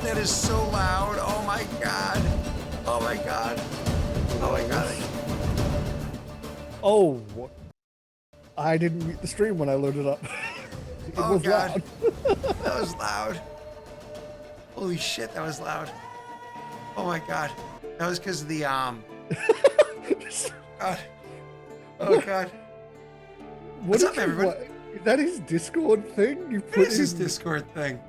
That is so loud. Oh my god. Oh my god. Oh my god. Oh, I didn't mute the stream when I loaded up. It Oh was god. loud. That was loud. Holy shit, that was loud. Oh my god. That was because of the God. Oh god. What's up, everybody? Is that his Discord thing? You It put is his in... Discord thing.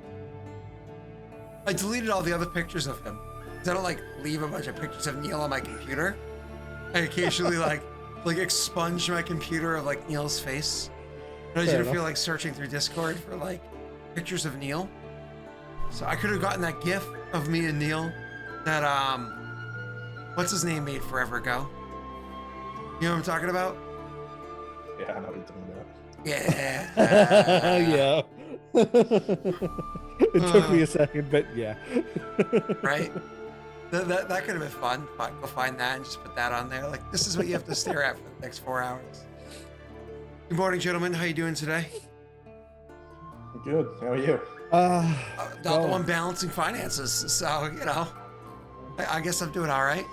I deleted all the other pictures of him. 'Cause I don't like leave a bunch of pictures of Neil on my computer. I occasionally like expunge my computer of like Neil's face. And I Fair didn't feel enough. like searching through Discord for like pictures of Neil. So I could have gotten that GIF of me and Neil that what's his name made forever ago. You know what I'm talking about? Yeah, I know what you're talking about. Yeah. Yeah. It took me a second, but yeah. Right? That could have been fun. Go find that and just put that on there. Like, this is what you have to stare at for the next 4 hours. Good morning, gentlemen. How you doing today? Good. How are you? Not the one balancing finances, so, you know, I guess I'm doing all right.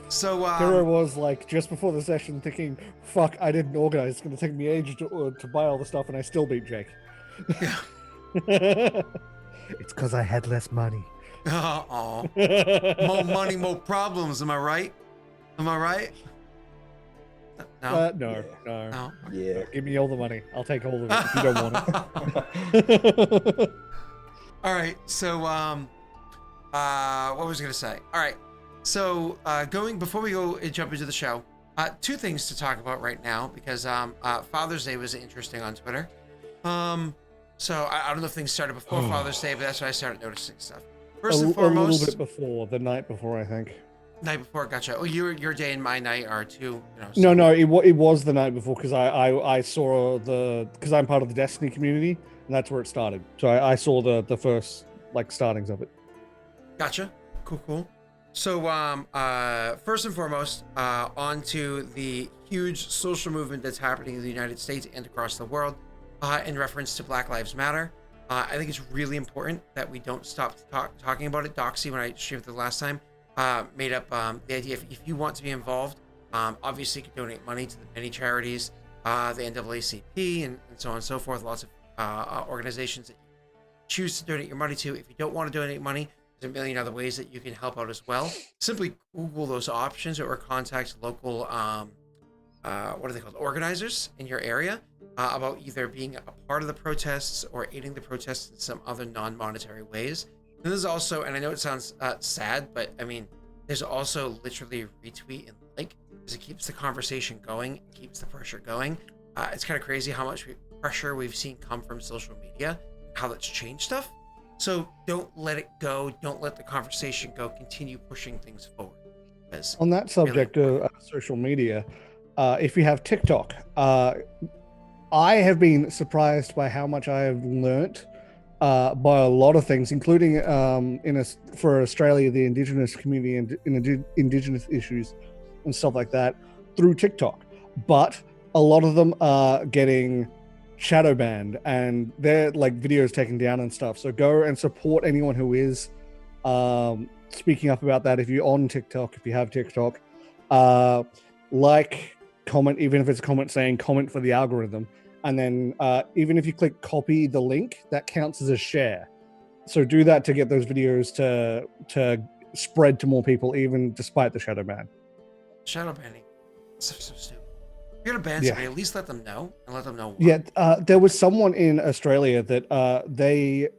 So, Here I was, like, just before the session thinking, fuck, I didn't organize. It's going to take me ages to buy all the stuff, and I still beat Jake. Yeah. It's because I had less money. Oh, more money, more problems. Am I right? Am I right? No. No. Yeah. Give me all the money. I'll take all of it if you don't want it. All right. So, what was I gonna say? All right. So, before we go and jump into the show, two things to talk about right now because Father's Day was interesting on Twitter. So I don't know if things started before Father's Day, but that's when I started noticing stuff. First and foremost, a little bit before, the night before, I think. Night before, gotcha. Oh, your day and my night are two. You know, so. No, it was the night before because I saw because I'm part of the Destiny community and that's where it started. So I saw the first like startings of it. Gotcha. Cool. So first and foremost, on to the huge social movement that's happening in the United States and across the world in reference to Black Lives Matter. I think it's really important that we don't stop talking about it. Doxy, when I streamed the last time, made up the idea if you want to be involved, obviously you can donate money to the many charities, the NAACP and so on and so forth, lots of organizations that you choose to donate your money to. If you don't want to donate money, there's a million other ways that you can help out as well. Simply Google those options or contact local, what are they called, organizers in your area about either being a part of the protests or aiding the protests in some other non-monetary ways. And there's also, and I know it sounds sad, but I mean, there's also literally retweet and like, because it keeps the conversation going, it keeps the pressure going. It's kind of crazy how much pressure we've seen come from social media, how that's changed stuff. So don't let it go. Don't let the conversation go. Continue pushing things forward. On that subject of social media, if you have TikTok, I have been surprised by how much I have learnt by a lot of things, including for Australia, the Indigenous community and Indigenous issues and stuff like that through TikTok. But a lot of them are getting shadow banned and their like videos taken down and stuff. So go and support anyone who is speaking up about that. If you're on TikTok, if you have TikTok, like, comment, even if it's a comment saying comment for the algorithm. And then even if you click copy the link, that counts as a share. So do that to get those videos to spread to more people, even despite the shadow ban. Shadow banning. So stupid. If you're gonna ban somebody, at least let them know and let them know why. Yeah, there was someone in Australia that they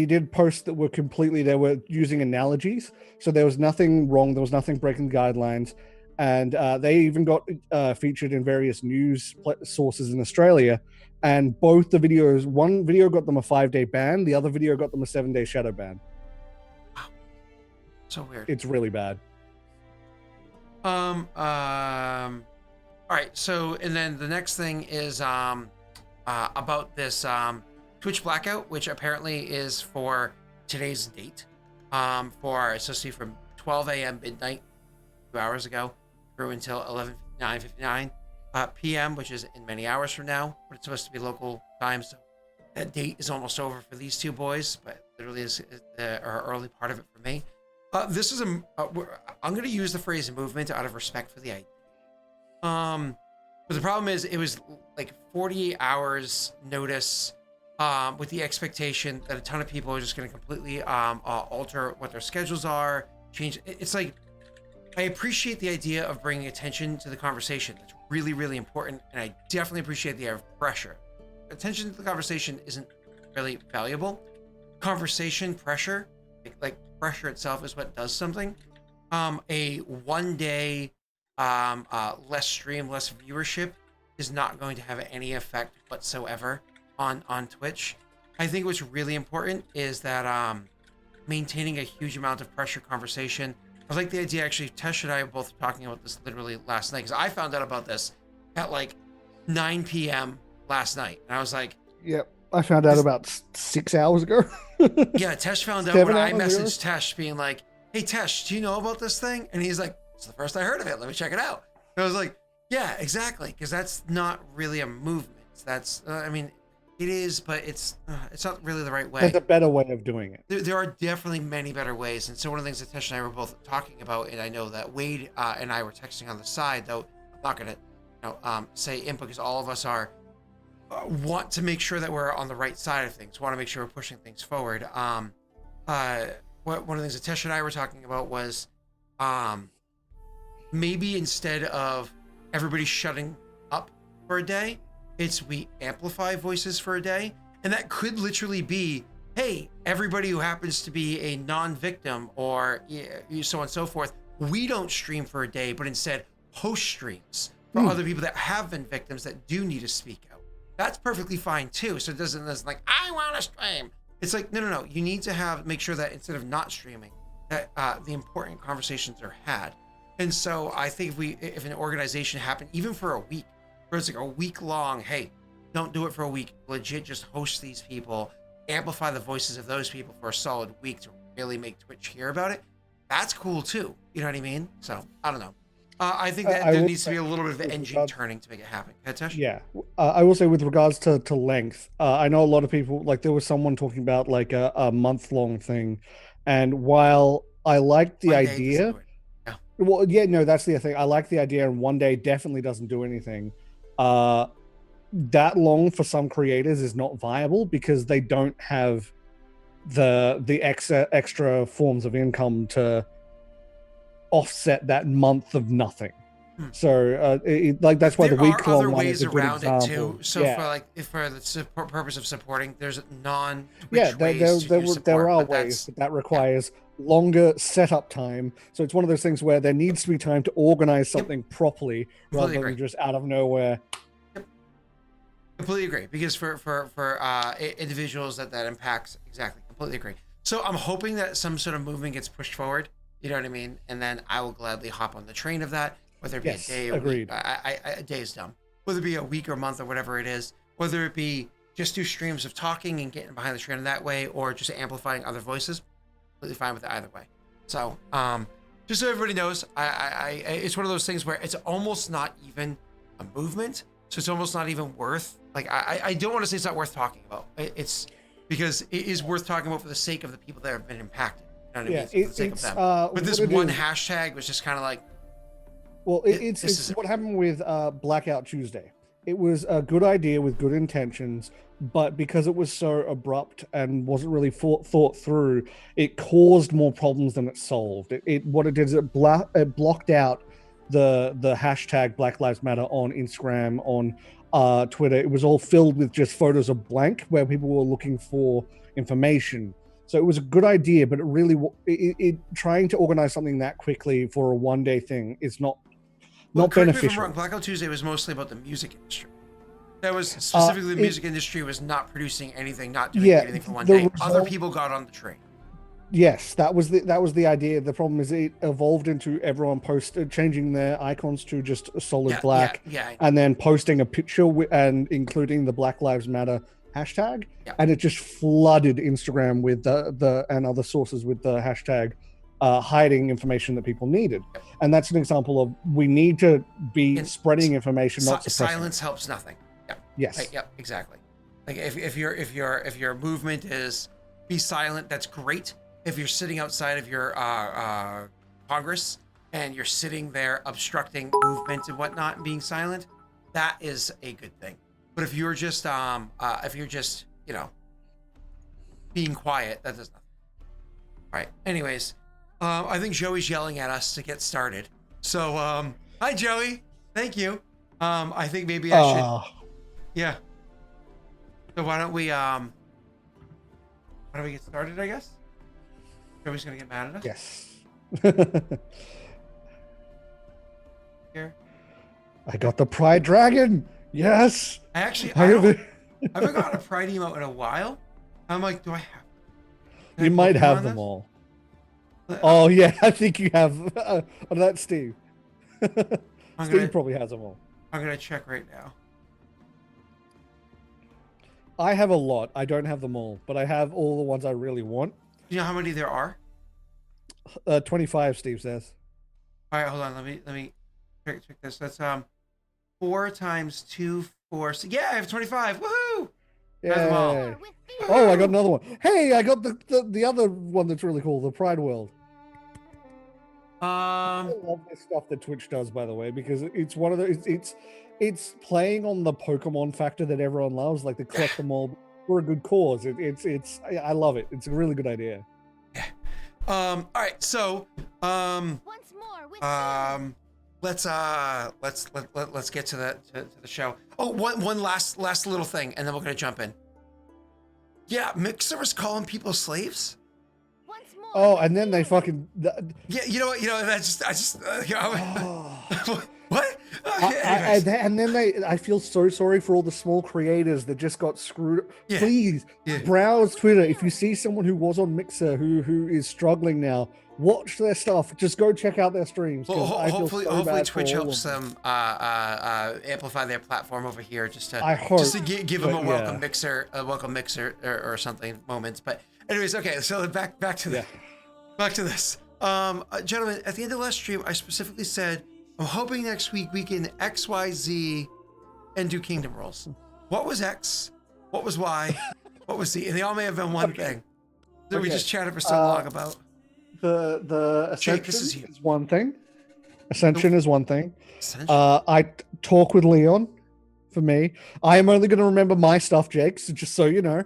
did posts that were they were using analogies. So there was nothing wrong. There was nothing breaking the guidelines. And they even got featured in various news sources in Australia. And both the videos, one video got them a 5-day ban, the other video got them a 7-day shadow ban. Wow. So weird. It's really bad. All right. So, and then the next thing is about this Twitch blackout, which apparently is for today's date. So see from 12 a.m. midnight, 2 hours ago, through until 11:59 p.m., which is in many hours from now, but it's supposed to be local time, so that date is almost over for these two boys, but literally is the early part of it for me. This is I'm going to use the phrase movement out of respect for the idea. But the problem is it was like 48 hours notice, with the expectation that a ton of people are just going to completely alter what their schedules are, change. It's like, I appreciate the idea of bringing attention to the conversation. That's really, really important. And I definitely appreciate the idea of pressure. Attention to the conversation isn't really valuable. Conversation pressure, like pressure itself is what does something. A 1 day, less stream, less viewership is not going to have any effect whatsoever on Twitch. I think what's really important is that maintaining a huge amount of pressure conversation. I like the idea, actually, Tesh and I were both talking about this literally last night, because I found out about this at like 9 p.m. last night. And I was like... Yep, I found out about 6 hours ago. Yeah, Tesh found out when I messaged Tesh being like, hey, Tesh, do you know about this thing? And he's like, it's the first I heard of it. Let me check it out. And I was like, yeah, exactly, because that's not really a movement. That's, I mean... It is, but it's not really the right way. There's a better way of doing it. There are definitely many better ways. And so one of the things that Tesh and I were both talking about, and I know that Wade and I were texting on the side, though I'm not going to say input, because all of us are want to make sure that we're on the right side of things, want to make sure we're pushing things forward. One of the things that Tesh and I were talking about was maybe instead of everybody shutting up for a day, we amplify voices for a day. And that could literally be, hey, everybody who happens to be a non-victim or so on and so forth, we don't stream for a day, but instead host streams for other people that have been victims that do need to speak out. That's perfectly fine too. So it's like, I want to stream. It's like, no. You need to make sure that instead of not streaming, that the important conversations are had. And so I think if an organization happened, even for a week, where it's like a week long, hey, don't do it for a week. Legit, just host these people, amplify the voices of those people for a solid week to really make Twitch hear about it. That's cool too. You know what I mean? So I don't know. I think that there needs to be a little bit of engine turning to make it happen. Tesh? Yeah. I will say with regards to length, I know a lot of people, like there was someone talking about like a month-long thing. And while I like the idea... Yeah. Well, yeah, no, that's the thing. I like the idea, and 1 day definitely doesn't do anything. That long for some creators is not viable because they don't have the extra forms of income to offset that month of nothing. So that's why the week long one is a good example. There are other ways around it too. So for the purpose of supporting, there's ways there are ways, but that requires longer setup time. So it's one of those things where there needs to be time to organize something properly rather than just out of nowhere. Completely agree, because for individuals that impacts, exactly, completely agree. So I'm hoping that some sort of movement gets pushed forward, you know what I mean? And then I will gladly hop on the train of that, whether it be a day or agreed. A day is dumb. Whether it be a week or a month or whatever it is, whether it be just do streams of talking and getting behind the train in that way, or just amplifying other voices, completely fine with it either way. So just so everybody knows, I it's one of those things where it's almost not even a movement. So it's almost not even worth, like, I don't want to say it's not worth talking about. It's because it is worth talking about for the sake of the people that have been impacted. You know what I mean? For the sake of them. But this one hashtag was just kind of like... Well, it's what happened with Blackout Tuesday. It was a good idea with good intentions, but because it was so abrupt and wasn't really thought through, it caused more problems than it solved. What it did is it blocked out the hashtag Black Lives Matter on Instagram, on Twitter. It was all filled with just photos of blank where people were looking for information. So it was a good idea, but it really trying to organize something that quickly for a 1 day thing is not beneficial. Me if I'm wrong, Blackout Tuesday was mostly about the music industry. That was specifically the music industry was not producing anything, not doing anything for 1 day. Other people got on the train. Yes, that was the idea. The problem is it evolved into everyone changing their icons to just solid black, and then posting a picture and including the Black Lives Matter hashtag, and it just flooded Instagram with the and other sources with the hashtag hiding information that people needed. And that's an example of we need to be spreading information, not suppressing. Silence helps nothing. Yes. Right, exactly. Like if your movement is be silent, that's great. If you're sitting outside of your Congress and you're sitting there obstructing movement and whatnot and being silent, that is a good thing. But if you're just being quiet, that does nothing. All right. Anyways, I think Joey's yelling at us to get started. So hi Joey, thank you. I think maybe I should. Yeah. So why don't we get started? I guess. Joey's gonna get mad at us. Yes. Here. I got the Pride Dragon. Yes. I haven't gotten a Pride emote in a while. I'm like, do I have? You might have them all. Oh yeah, I think you have. Oh, that's Steve. Steve probably has them all. I'm gonna check right now. I have a lot. I don't have them all, but I have all the ones I really want. You know how many there are? 25, Steve says. All right, hold on. Let me check this. That's 4 times 2, 4. So yeah, I have 25. Woohoo! Yeah. Oh, I got another one. Hey, I got the other one that's really cool, the Pride World. I love this stuff that Twitch does, by the way, because it's one of the it's playing on the Pokemon factor that everyone loves, like the collect them all for a good cause. I love it. It's a really good idea. Yeah. All right. So Once more with let's get to the show. Oh, one last little thing, and then we're gonna jump in. Yeah, Mixer was calling people slaves. once more. Oh, and then they fucking. Yeah, you know what? That's just what? And then I feel so sorry for all the small creators that just got screwed. Yeah. Please browse Twitter if you see someone who was on Mixer who is struggling now. Watch their stuff. Just go check out their streams. Well, hopefully Twitch helps them. them amplify their platform over here, just to give them a welcome mixer, or something moments. But anyways, okay. So back to this. Gentlemen, at the end of the last stream, I specifically said I'm hoping next week we can X, Y, Z, and do kingdom rolls. What was X? What was Y? What was Z? And they all may have been one thing that we just chatted for so long about. The Ascension Jake, is one thing. Ascension is one thing. Ascension? I talk with Leon for me. I am only going to remember my stuff, Jake, so just so you know.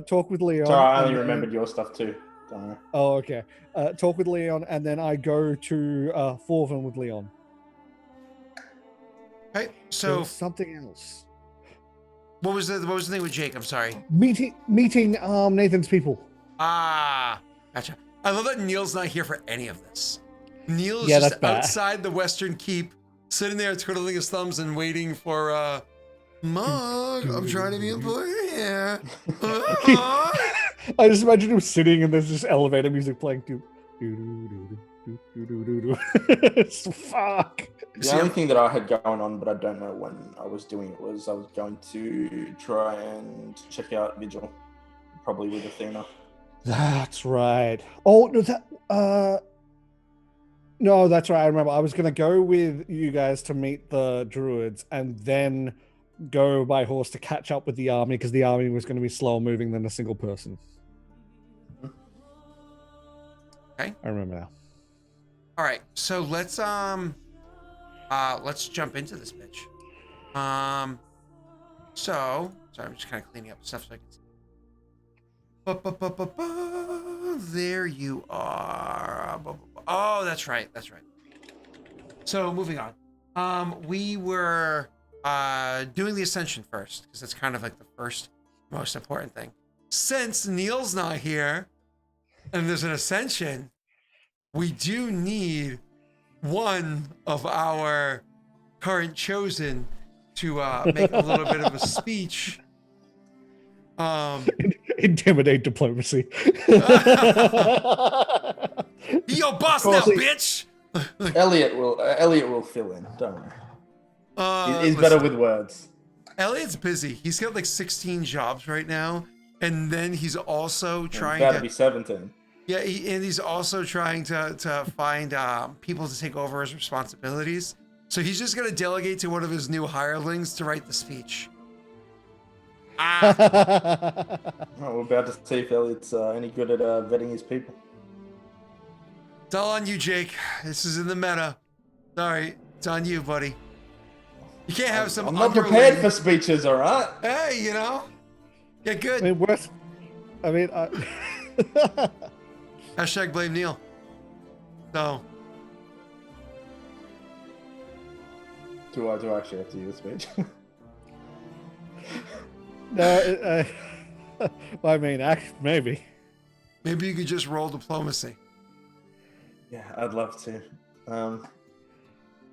Talk with Leon. So I only remembered your stuff too. Don't worry. Oh, okay. Talk with Leon, and then I go to Forvin with Leon. Okay, so There's something else. what was the thing with Jake? I'm sorry. Meeting Nathan's people. Ah, gotcha. I love that Neil's not here for any of this. Neil's Yeah, just that's bad. outside the Western Keep, sitting there twiddling his thumbs and waiting for Mug, I'm trying to be important here. I just imagine him sitting and there's just elevator music playing too. Fuck. The only thing that I had going on, but I don't know when I was doing it, was I was going to try and check out Vigil, probably with Athena. That's right. Oh no, no, that's right. I remember. I was gonna go with you guys to meet the druids, and then go by horse to catch up with the army, because the army was going to be slower moving than a single person. Okay. I remember now. All right, so let's jump into this bitch. So sorry, I'm just kind of cleaning up stuff so I can see. There you are. Oh, that's right. So moving on. We were doing the Ascension first, because that's kind of like the first most important thing. Since Neil's not here and there's an Ascension, we do need one of our current chosen to make a little bit of a speech. Intimidate diplomacy. Be your boss now, bitch. Elliot will fill in. Don't worry. He's Listen, better with words. Elliot's busy. He's got like 16 jobs right now, and then he's also trying About to to be 17. Yeah, and he's also trying to find people to take over his responsibilities. So he's just gonna delegate to one of his new hirelings to write the speech. Ah. Oh, we're about to see if Elliot's any good at vetting his people. It's all on you, Jake. This is in the meta. Sorry, it's on you, buddy. You can't have some I'm not underling. prepared for speeches, all right? Hey, you know, get good. I mean, worse. I mean, Hashtag blame Neil. So, Do I actually have to use a speech? no. Well, I mean, maybe. maybe you could just roll diplomacy. Yeah, I'd love to.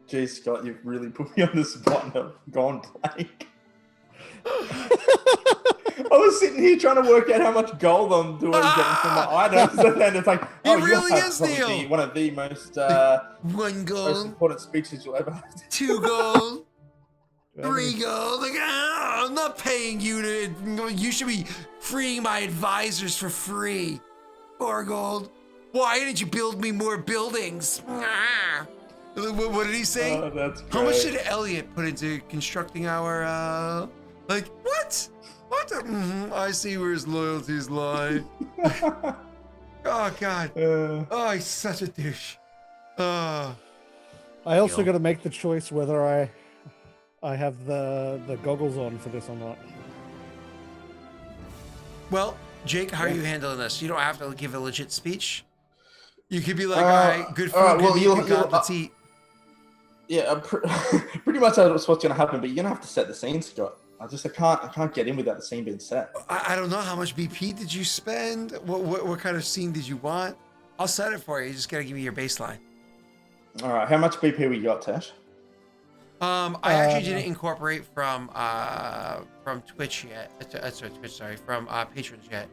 Geez, Scott, you've really put me on the spot and I've gone blank. I was sitting here trying to work out how much gold I'm doing getting from my items, and then it's like, oh, you really have is, probably Neil. one of the most One most gold, important speeches you'll ever have to. 2 gold, 3 gold. Like, I'm not paying you to. You should be freeing my advisors for free. 4 gold. Why didn't you build me more buildings? What did he say? Oh, that's great. How much did Elliot put into constructing our, like, what? What? I see where his loyalties lie. Oh, God. Oh, he's such a douche. Oh. I also got to make the choice whether I have the goggles on for this or not. Well, Jake, how are you handling this? You don't have to give a legit speech. You could be like, all right, good food, well, good meat, you'll- good God, let's eat. Yeah, pretty much that's what's going to happen. But you're going to have to set the scene, Scott. I can't get in without the scene being set. I don't know how much BP did you spend? What kind of scene did you want? I'll set it for you. You just gotta give me your baseline. All right, how much BP we got, Tesh? I actually didn't incorporate from Twitch yet. From patrons yet.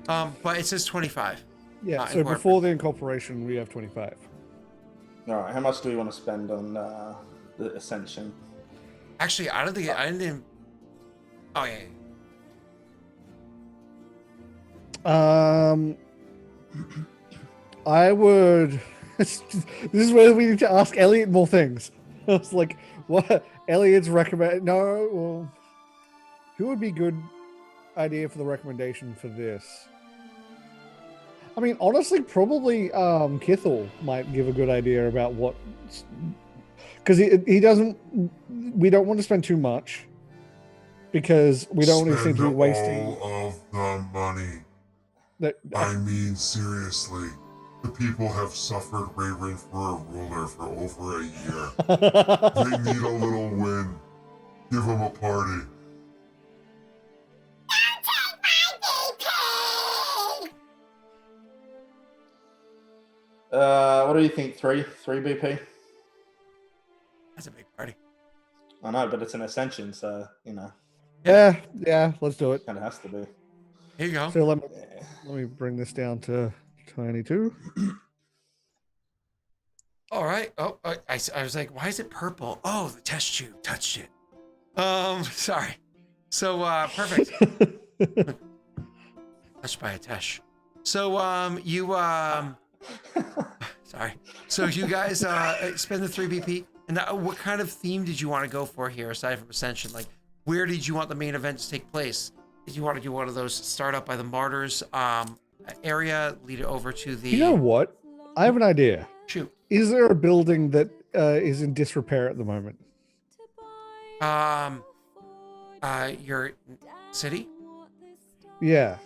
But it says 25. Yeah. So before the incorporation, we have 25. All right, how much do we want to spend on the Ascension? Actually, I don't think I didn't. Oh yeah. I would. This is where we need to ask Elliot more things. I was like, what? Elliot's recommend? No. Well, who would be good idea for the recommendation for this? I mean, honestly, probably Kithel might give a good idea about what, because he doesn't. We don't want to spend too much because we don't want to seem to be wasting all of the money. I mean, seriously, the people have suffered Raven for a ruler for over a year. They need a little win. Give them a party. What do you think? Three BP? That's a big party. I know, but it's an Ascension, so you know, Yeah, let's do it. kind of has to be. Here you go. So let me bring this down to 22. All right. Oh, I was like, why is it purple? Oh, the test tube touched it. Sorry. So, perfect. Touched by a Tesh. So, sorry. So you guys spend the 3 BP. And what kind of theme did you want to go for here, aside from Ascension? Like, where did you want the main event to take place? Did you want to do one of those start up by the Martyrs area, lead it over to the... You know what? I have an idea. Shoot. Is there a building that is in disrepair at the moment? Your city? Yeah.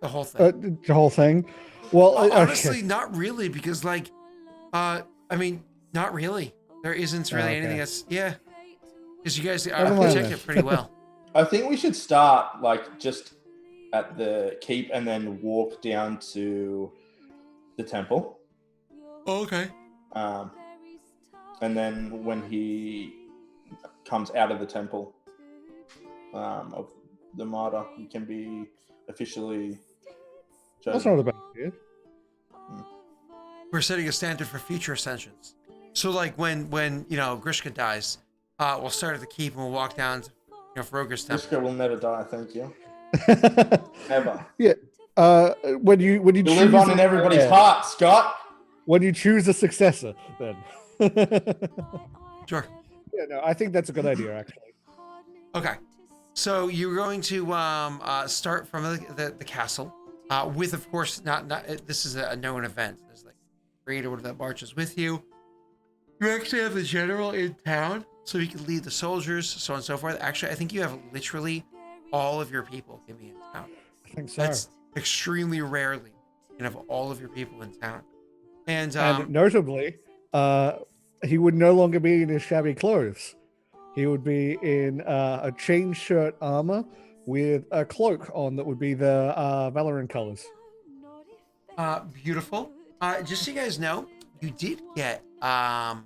The whole thing? The whole thing? Well, honestly, not really, because, like, I mean, not really. There isn't really anything that's... Yeah. Because you guys checked it pretty well. I think we should start like just at the keep and then walk down to the temple. Oh, okay. And then when he comes out of the temple of the martyr, he can be officially chosen. That's not a bad idea. We're setting a standard for future ascensions. So, like, when Grishka dies, we'll start at the keep and we'll walk down to Froger's temple. Grishka will never die, thank you. Ever. Yeah. When you You'll live on in everybody's heart, Scott. When you choose a successor, then. Sure. Yeah, no, I think that's a good idea, actually. Okay. So you're going to start from the castle, with, of course, not this is a known event. There's like a parade order that marches with you. You actually have the general in town, so you can lead the soldiers, so on and so forth. Actually, I think you have literally all of your people can be in town. I think so. That's extremely rarely you can have all of your people in town. And notably, he would no longer be in his shabby clothes. He would be in a chain shirt armor with a cloak on that would be the Valorant colors. Beautiful. Just so you guys know, you did get a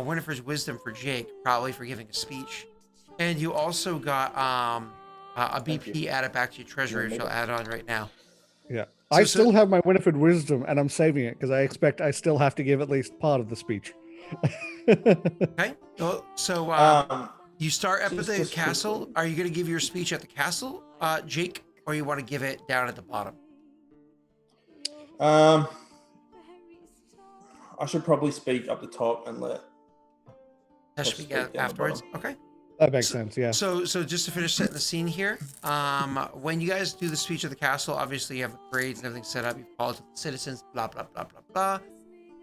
Winifred's Wisdom for Jake, probably for giving a speech. And you also got a BP added back to your treasury, which I'll add on right now. Yeah. I still have my Winifred Wisdom, and I'm saving it because I expect I still have to give at least part of the speech. Okay. Well, so you start up at the castle. Are you going to give your speech at the castle, Jake, or you want to give it down at the bottom? I should probably speak up the top and let Tesh speak afterwards. Okay. That makes sense, yeah. So just to finish setting the scene here, when you guys do the speech at the castle, obviously you have the parades and everything set up. You've called to the citizens, blah blah blah blah blah.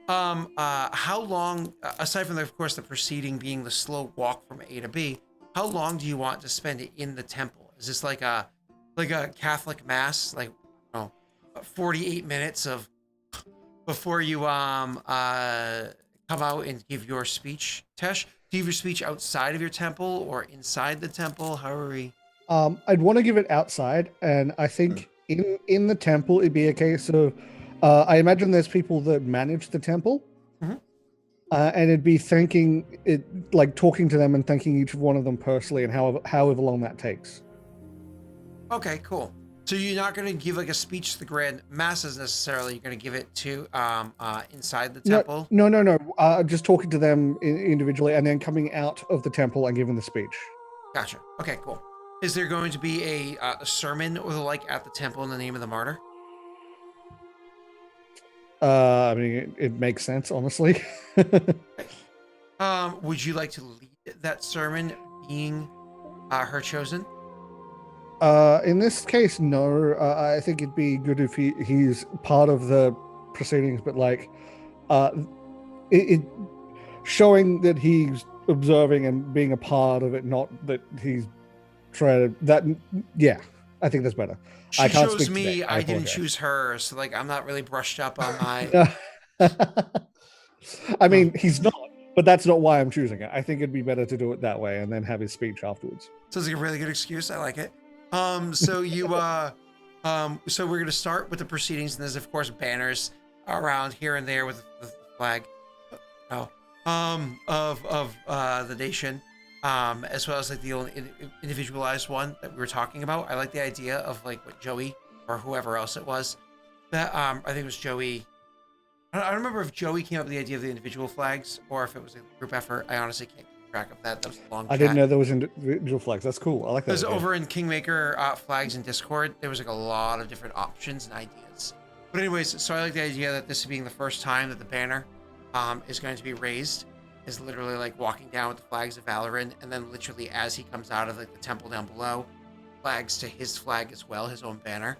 How long, aside from of course the proceeding being the slow walk from A to B, how long do you want to spend it in the temple? Is this like a Catholic mass, like 48 minutes of before you come out and give your speech, Tesh? Do you have your speech outside of your temple or inside the temple? How are we? I'd want to give it outside, and I think in the temple it'd be a case of I imagine there's people that manage the temple, and it'd be talking to them and thanking each one of them personally, and however long that takes. Okay, cool. So you're not going to give like a speech to the grand masses necessarily. You're going to give it to inside the temple. No. Just talking to them individually, and then coming out of the temple and giving the speech. Gotcha. Okay, cool. Is there going to be a sermon or the like at the temple in the name of the martyr? I mean, it makes sense, honestly. Would you like to lead that sermon, being her chosen? In this case, no. I think it'd be good if he's part of the proceedings, but it showing that he's observing and being a part of it, not that he's trying to. That, yeah, I think that's better. She chose me. I didn't choose her, so I'm not really brushed up on my. I mean, he's not, but that's not why I'm choosing it. I think it'd be better to do it that way and then have his speech afterwards. Sounds like a really good excuse. I like it. So you so we're gonna start with the proceedings, and there's of course banners around here and there with the flag of the nation, as well as the old individualized one that we were talking about. I like the idea of what Joey or whoever else it was that I think it was Joey. I don't remember if Joey came up with the idea of the individual flags or if it was a group effort. I honestly can't keep track of that. That was a long chat. I didn't know there was individual flags. That's cool. I like that. Because over in Kingmaker flags in Discord, there was a lot of different options and ideas. But anyways, so I like the idea that this being the first time that the banner is going to be raised, is literally walking down with the flags of Valorant, and then literally as he comes out of the temple down below, flags to his flag as well, his own banner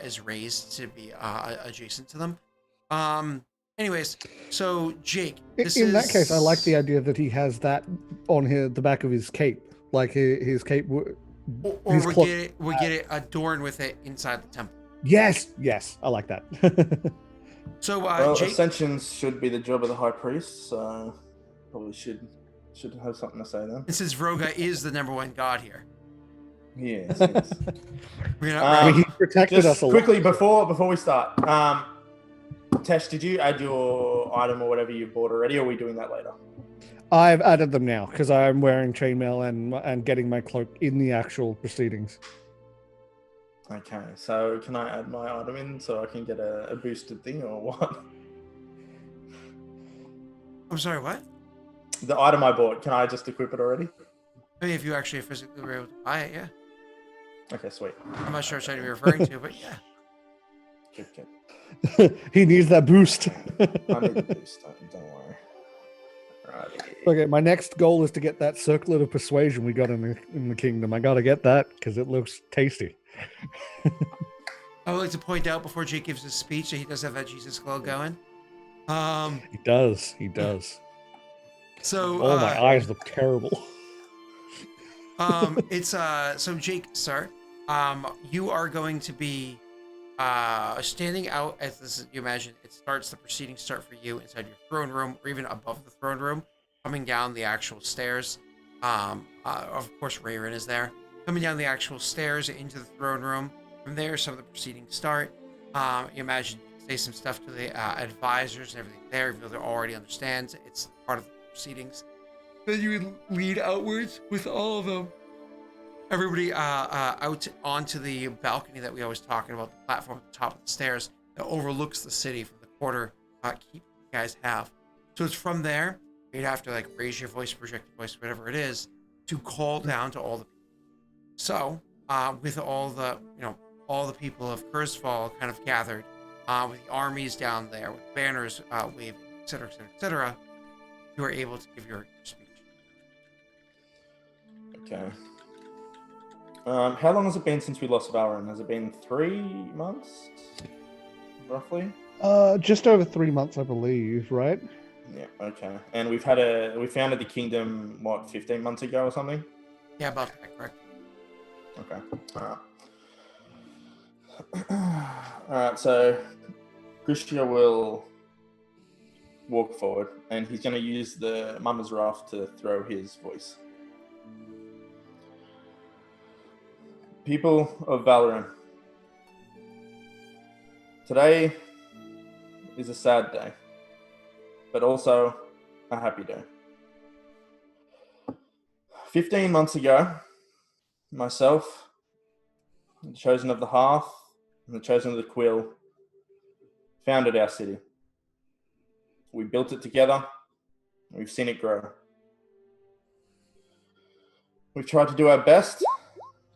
is raised to be adjacent to them. Anyways, so Jake, in that case, I like the idea that he has that on the back of his cape, his cape. Or we get it adorned with it inside the temple. Yes, I like that. So, Jake, ascensions should be the job of the high priest, so probably should have something to say then. And since Vroga is the number one god here, yes. He protected us a quickly before we start. Tesh, did you add your item or whatever you bought already, or are we doing that later? I've added them now because I'm wearing chainmail and getting my cloak in the actual proceedings. Okay, so can I add my item in so I can get a boosted thing or what? I'm sorry, what? The item I bought, can I just equip it already? I mean, if you actually physically were able to buy it, yeah. Okay, sweet. I'm not sure which item you're referring to, but yeah. Good. He needs that boost. I need the boost, don't worry. Alrighty. Okay, my next goal is to get that circlet of persuasion we got in the kingdom. I gotta get that because it looks tasty. I would like to point out before Jake gives his speech that he does have that Jesus glow going. He does. He does. So Oh, my eyes look terrible. it's so Jake, sir, you are going to be standing out as this. You imagine it starts. The proceedings start for you inside your throne room, or even above the throne room, coming down the actual stairs. Of course, Rayrin is there, coming down the actual stairs into the throne room. From there, some of the proceedings start. You imagine you say some stuff to the advisors and everything there, even though they already understand it's part of the proceedings. Then you would lead outwards with all of them. Everybody out onto the balcony that we always talking about, the platform at the top of the stairs that overlooks the city from the quarter keep you guys have. So it's from there, you'd have to like raise your voice, project your voice, whatever it is, to call down to all the people. So with all the, all the people of Kurzfall kind of gathered, with the armies down there, with banners waving, etc., etc., etc., you are able to give your speech. Okay. How long has it been since we lost Valorant? Has it been 3 months, roughly? Just over 3 months, I believe, right? Yeah. Okay. And we founded the kingdom 15 months ago or something? Yeah, about that, correct? Okay. All right. So Grishka will walk forward, and he's going to use the Mama's Wrath to throw his voice. People of Valorant, today is a sad day, but also a happy day. 15 months ago, myself, the Chosen of the Hearth, and the Chosen of the Quill founded our city. We built it together, and we've seen it grow. We've tried to do our best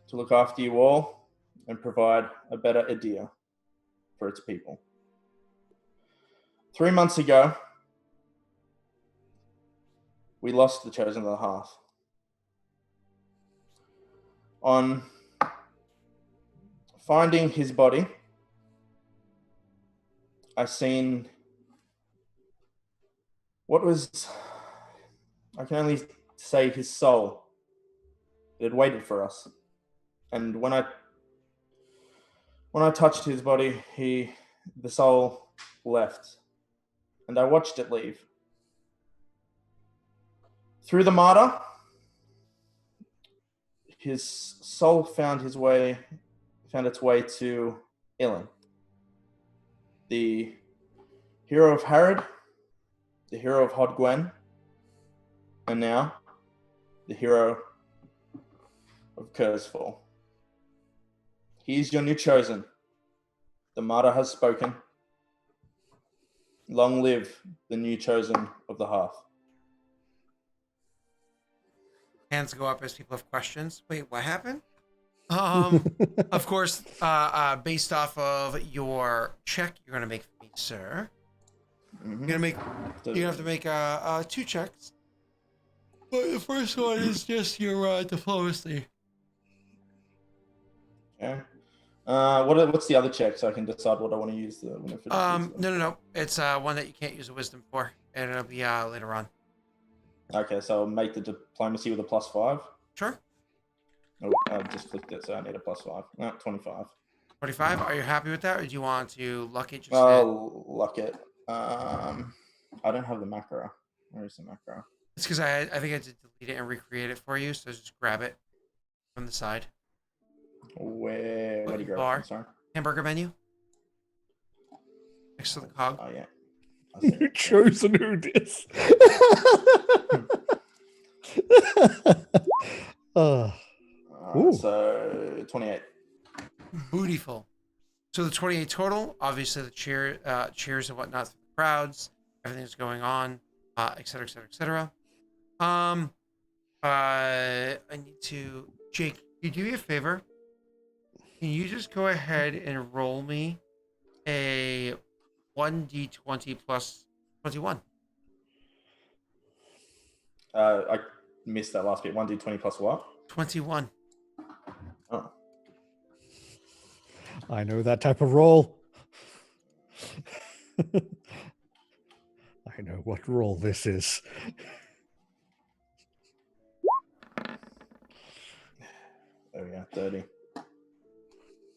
to look after you all and provide a better Idir for its people. 3 months ago, we lost the Chosen of the Hearth. On finding his body, I seen what was, I can only say his soul. It had waited for us. And when I touched his body, the soul left. And I watched it leave. Through the martyr, his soul found its way to Ilan, the hero of Harrod, the hero of Hodgwen, and now the hero of Kurzfall. He is your new chosen. The martyr has spoken. Long live the new chosen of the Hearth. Hands go up as people have questions. Wait, what happened? Of course, based off of your check, you're gonna make for me, sir. Mm-hmm. You're gonna have to make 2 checks. But the first one is just your diplomacy. Okay. What's the other check so I can decide what I want to use the winner for? No. It's one that you can't use a wisdom for, and it'll be later on. Okay, so I'll make the diplomacy with a +5. Sure. Oh, I just clicked it, so I need a +5. No, 25. 25. Are you happy with that, or do you want to luck it? I'll luck it. I don't have the macro. Where is the macro? It's because I think I had to delete it and recreate it for you, so just grab it from the side. Where do you grab Bar. it from? Sorry. Hamburger menu. Next to the cog. Oh, yeah. You chosen who this. So 28. Bootyful. So the 28 total. Obviously, the cheers and whatnot, the crowds, everything's going on, et cetera, et cetera, et cetera. I need to, Jake. Can you do me a favor? Can you just go ahead and roll me a 1d20 plus 21? I missed that last bit. 1d20 plus what? 21. Oh. I know that type of roll. I know what roll this is. There we go. 30.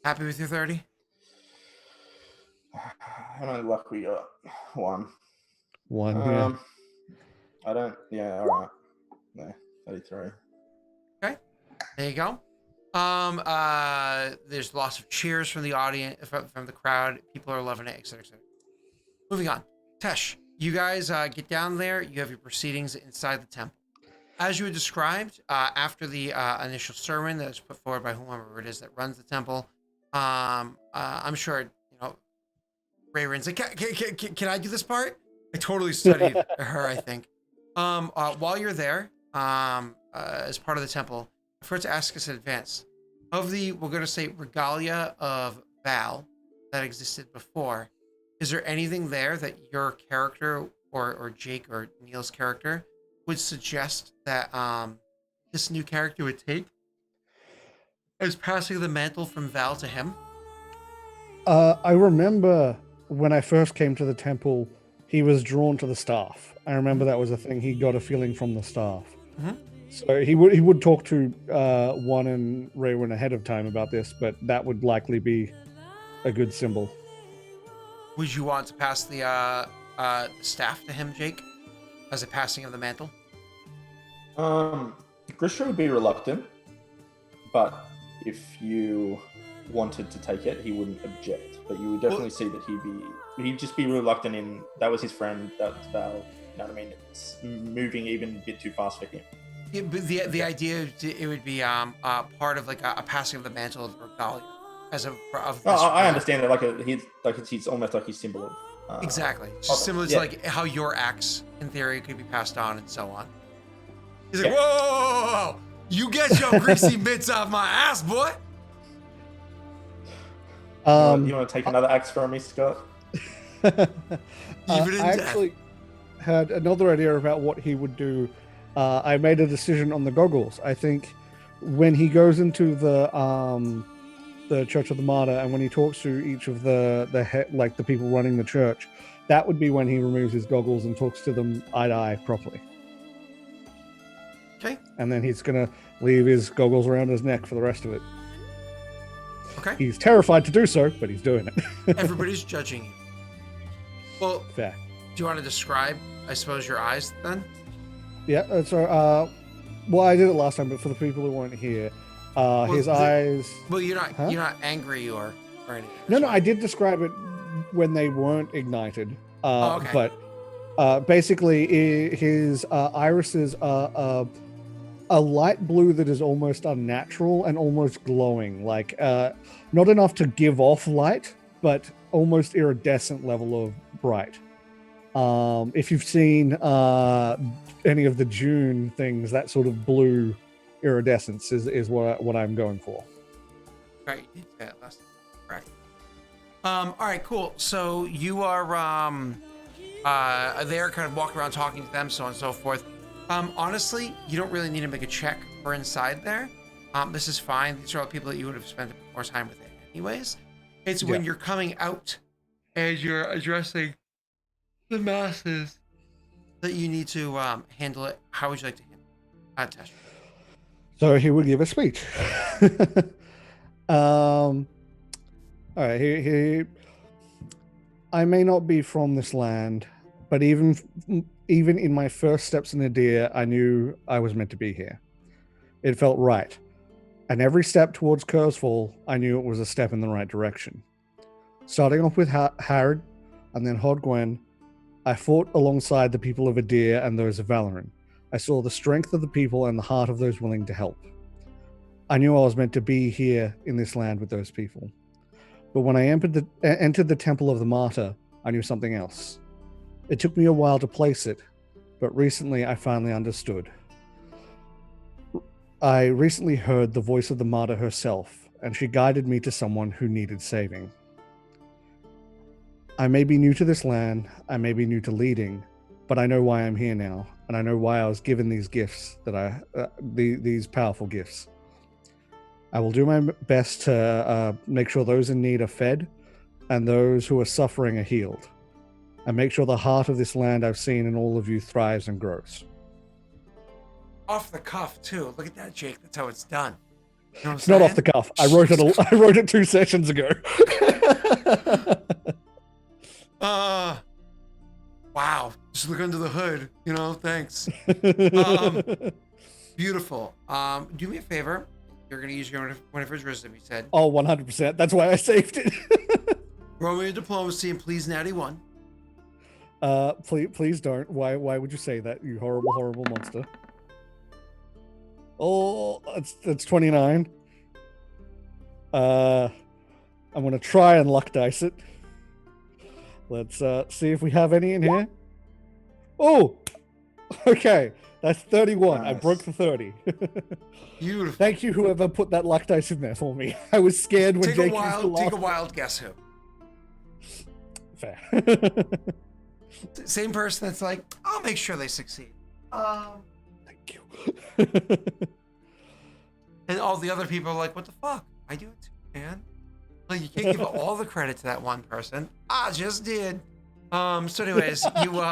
Happy with your 30? How many luck we got? 1. Yeah. I don't. Yeah. All right. No. 33. Okay. There you go. There's lots of cheers from the audience, from the crowd. People are loving it, etc., etc. Moving on. Tesh, you guys get down there. You have your proceedings inside the temple. As you had described, after the initial sermon that was put forward by whoever it is that runs the temple, I'm sure, Rayrin's like, can I do this part? I totally studied her, I think. While you're there, as part of the temple, I forgot to ask us in advance, of the, we're going to say, regalia of Val that existed before, is there anything there that your character or Jake or Neil's character would suggest that this new character would take as passing the mantle from Val to him? I remember when I first came to the temple, he was drawn to the staff. I remember that was a thing. He got a feeling from the staff. Mm-hmm. So he would talk to Juan and Raywin ahead of time about this, but that would likely be a good symbol. Would you want to pass the staff to him, Jake, as a passing of the mantle? Grisha would be reluctant, but if you wanted to take it, he wouldn't object. But you would definitely see that he'd just be reluctant in, that was his friend, that's Val, you know what I mean? It's moving even a bit too fast for him. Yeah, but the idea, it would be part of like a passing of the mantle of the regalia. As of this I understand that, he's almost like his symbol of... exactly. Similar to like how your axe, in theory, could be passed on and so on. He's like, whoa! You get your greasy mitts off my ass, boy! You want to take another axe from me, Scott? Even in I death. actually had another idea about what he would do. I made a decision on the goggles. I think when he goes into the Church of the Martyr, and when he talks to each of the people running the church, that would be when he removes his goggles and talks to them eye to eye properly. Okay. And then he's gonna leave his goggles around his neck for the rest of it. Okay. He's terrified to do so, but he's doing it. Everybody's judging you. Well, fair. Do you want to describe, I suppose, your eyes then? Yeah. So, well, I did it last time, but for the people who weren't here, his eyes. Well, you're not angry or anything. No, I did describe it when they weren't ignited. Okay. But basically, his irises are a light blue that is almost unnatural and almost glowing, like not enough to give off light, but almost iridescent level of bright. If you've seen any of the Dune things, that sort of blue iridescence is what I'm going for. Right, you did say that last time. Correct. All right, cool. So you are there, kind of walking around talking to them, so on and so forth. Honestly, you don't really need to make a check for inside there. This is fine. These are all people that you would have spent more time with anyways. It's when you're coming out and you're addressing the masses that you need to handle it. How would you like to handle it? Tesh? So he would give a speech. All right. I may not be from this land, but even in my first steps in Idir, I knew I was meant to be here. It felt right. And every step towards Kurzfall, I knew it was a step in the right direction. Starting off with Harad and then Hodgwen, I fought alongside the people of Idir and those of Valoran. I saw the strength of the people and the heart of those willing to help. I knew I was meant to be here in this land with those people. But when I entered the Temple of the Martyr, I knew something else. It took me a while to place it, but recently I finally understood. I recently heard the voice of the Martyr herself, and she guided me to someone who needed saving. I may be new to this land, I may be new to leading, but I know why I'm here now, and I know why I was given these gifts these powerful gifts. I will do my best to make sure those in need are fed and those who are suffering are healed, and make sure the heart of this land I've seen in all of you thrives and grows. Off the cuff too. Look at that, Jake. That's how it's done. You know what It's not off the cuff. I wrote it 2 sessions ago. Wow. Just look under the hood. Thanks. Beautiful. Do me a favor. You're gonna use one of his wisdom. You said. Oh, 100%. That's why I saved it. Roll me a diplomacy and please natty 1. Please don't. Why would you say that, you horrible monster? Oh, that's 29. I'm gonna try and luck dice it. Let's see if we have any in here. Oh, okay. That's 31. Nice. I broke the 30. Beautiful. Thank you, whoever put that luck dice in there for me. I was scared when Jake used the last. Take a wild guess who. Fair. Same person that's like, I'll make sure they succeed. Thank you. And all the other people are like, what the fuck? I do it too, man. Like, you can't give all the credit to that one person. I just did. So anyways, you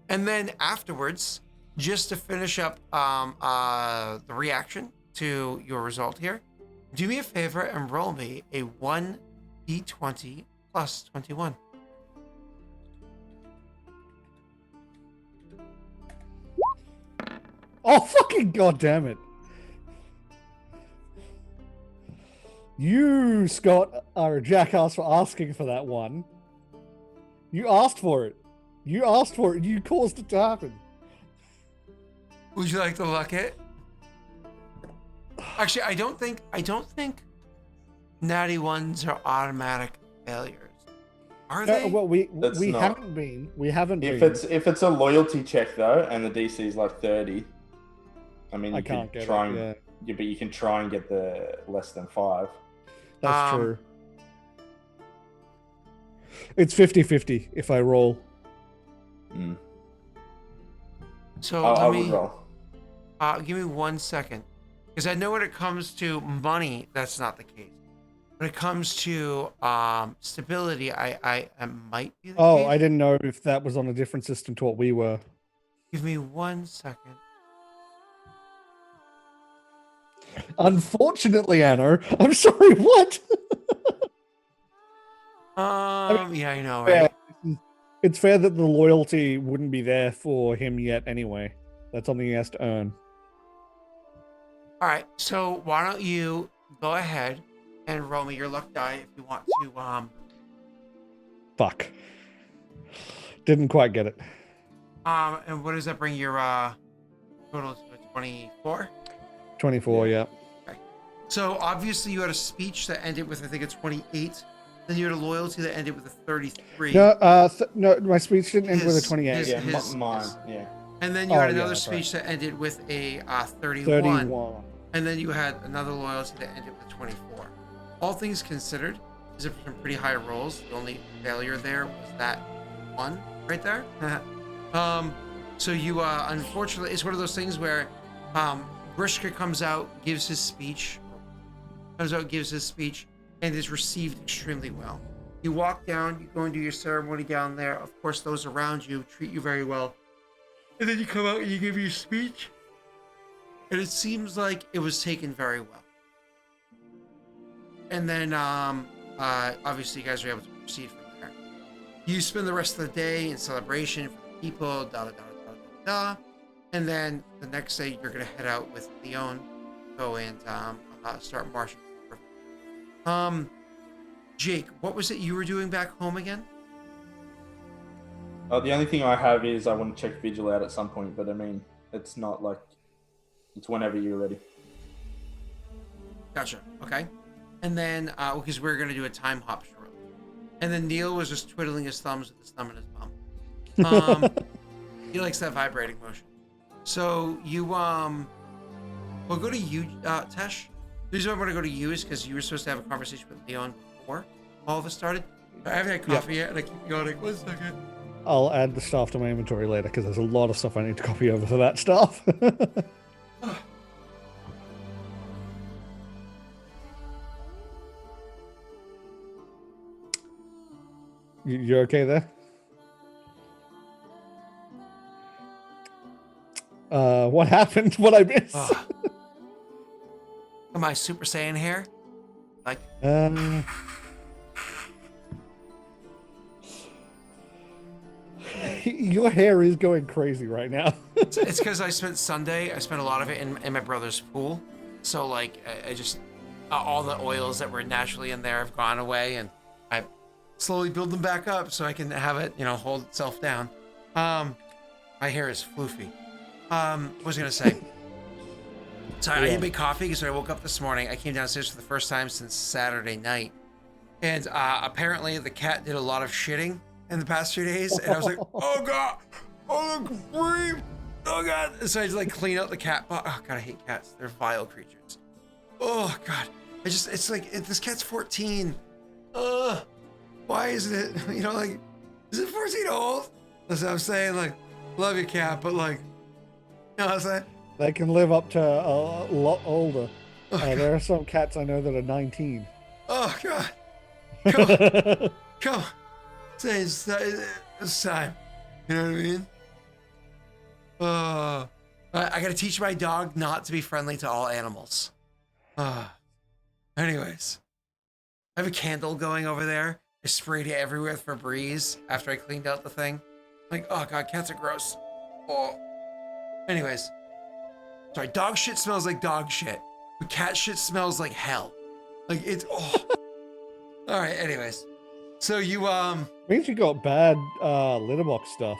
and then afterwards, just to finish up the reaction to your result here, do me a favor and roll me a 1d20 plus 21. Oh, fucking goddamn it. You, Scott, are a jackass for asking for that one. You asked for it. You asked for it. You caused it to happen. Would you like to luck it? Actually, I don't think natty 1s are automatic failures. Are they? Well, we haven't been. We haven't been. If it's a loyalty check though, and the DC is like 30, I mean, you can't could get try it, and yeah, but you can try and get the less than 5. That's true. It's 50-50 if I roll. So I would roll. Give me 1 second, because I know when it comes to money, that's not the case. When it comes to stability, I might be the case. I didn't know if that was on a different system to what we were. Give me 1 second. Unfortunately, Anno, I'm sorry, what? Yeah, I know, right? It's fair that the loyalty wouldn't be there for him yet anyway. That's something he has to earn. All right, so why don't you go ahead and roll me your luck die if you want to. Fuck. Didn't quite get it. And what does that bring your total to? 24? 24, yeah. Okay. So obviously you had a speech that ended with, I think, a 28. Then you had a loyalty that ended with a 33. No, no, my speech didn't end with a 28. Mine, yeah. And then you had another speech that ended with a 31. And then you had another loyalty that ended with 24. All things considered, these are some pretty high rolls. The only failure there was that one right there. So you, unfortunately, it's one of those things where Grishka comes out, gives his speech, and is received extremely well. You walk down, you go and do your ceremony down there. Of course, those around you treat you very well. And then you come out and you give your speech. And it seems like it was taken very well. And then, obviously, you guys are able to proceed from there. You spend the rest of the day in celebration for the people, And then the next day, you're going to head out with Leon, go and start marching. Jake, what was it you were doing back home again? The only thing I have is I want to check Vigil out at some point, but I mean, it's not like, it's whenever you're ready. Gotcha. Okay. And then, because we're going to do a time hop shortly. And then Neil was just twiddling his thumbs with his thumb in his bum. He likes that vibrating motion. So you, we'll go to you, Tesh. The reason I want to go to you is because you were supposed to have a conversation with Leon before all of us started. I haven't had coffee yet, and I keep going, 1 second. I'll add the stuff to my inventory later because there's a lot of stuff I need to copy over for that stuff. You okay there? What happened? What I missed? Am I Super Saiyan hair? Like, your hair is going crazy right now. it's because I spent a lot of it in my brother's pool. So like, I just, all the oils that were naturally in there have gone away, and I slowly build them back up so I can have it, hold itself down. My hair is floofy. What was I gonna say? So I didn't make coffee because I woke up this morning. I came downstairs for the first time since Saturday night. And apparently the cat did a lot of shitting in the past 2 days. And I was like, oh God, oh creep, oh God. So I just like clean out the cat. Oh God, I hate cats. They're vile creatures. Oh God, it's like, this cat's 14. Why isn't it, like, is it 14 old? That's what I'm saying. Like, love your cat, but like, you know what I'm saying? They can live up to a lot older. There are some cats I know that are 19. Oh God! Come on, come on! It's time. You know what I mean? I gotta teach my dog not to be friendly to all animals. Anyways, I have a candle going over there. I sprayed it everywhere with Febreze after I cleaned out the thing. Like, oh God, cats are gross. Oh. Anyways. Sorry, dog shit smells like dog shit, but cat shit smells like hell. Like, it's, oh. All right, anyways. So you, means you got bad litter box stuff.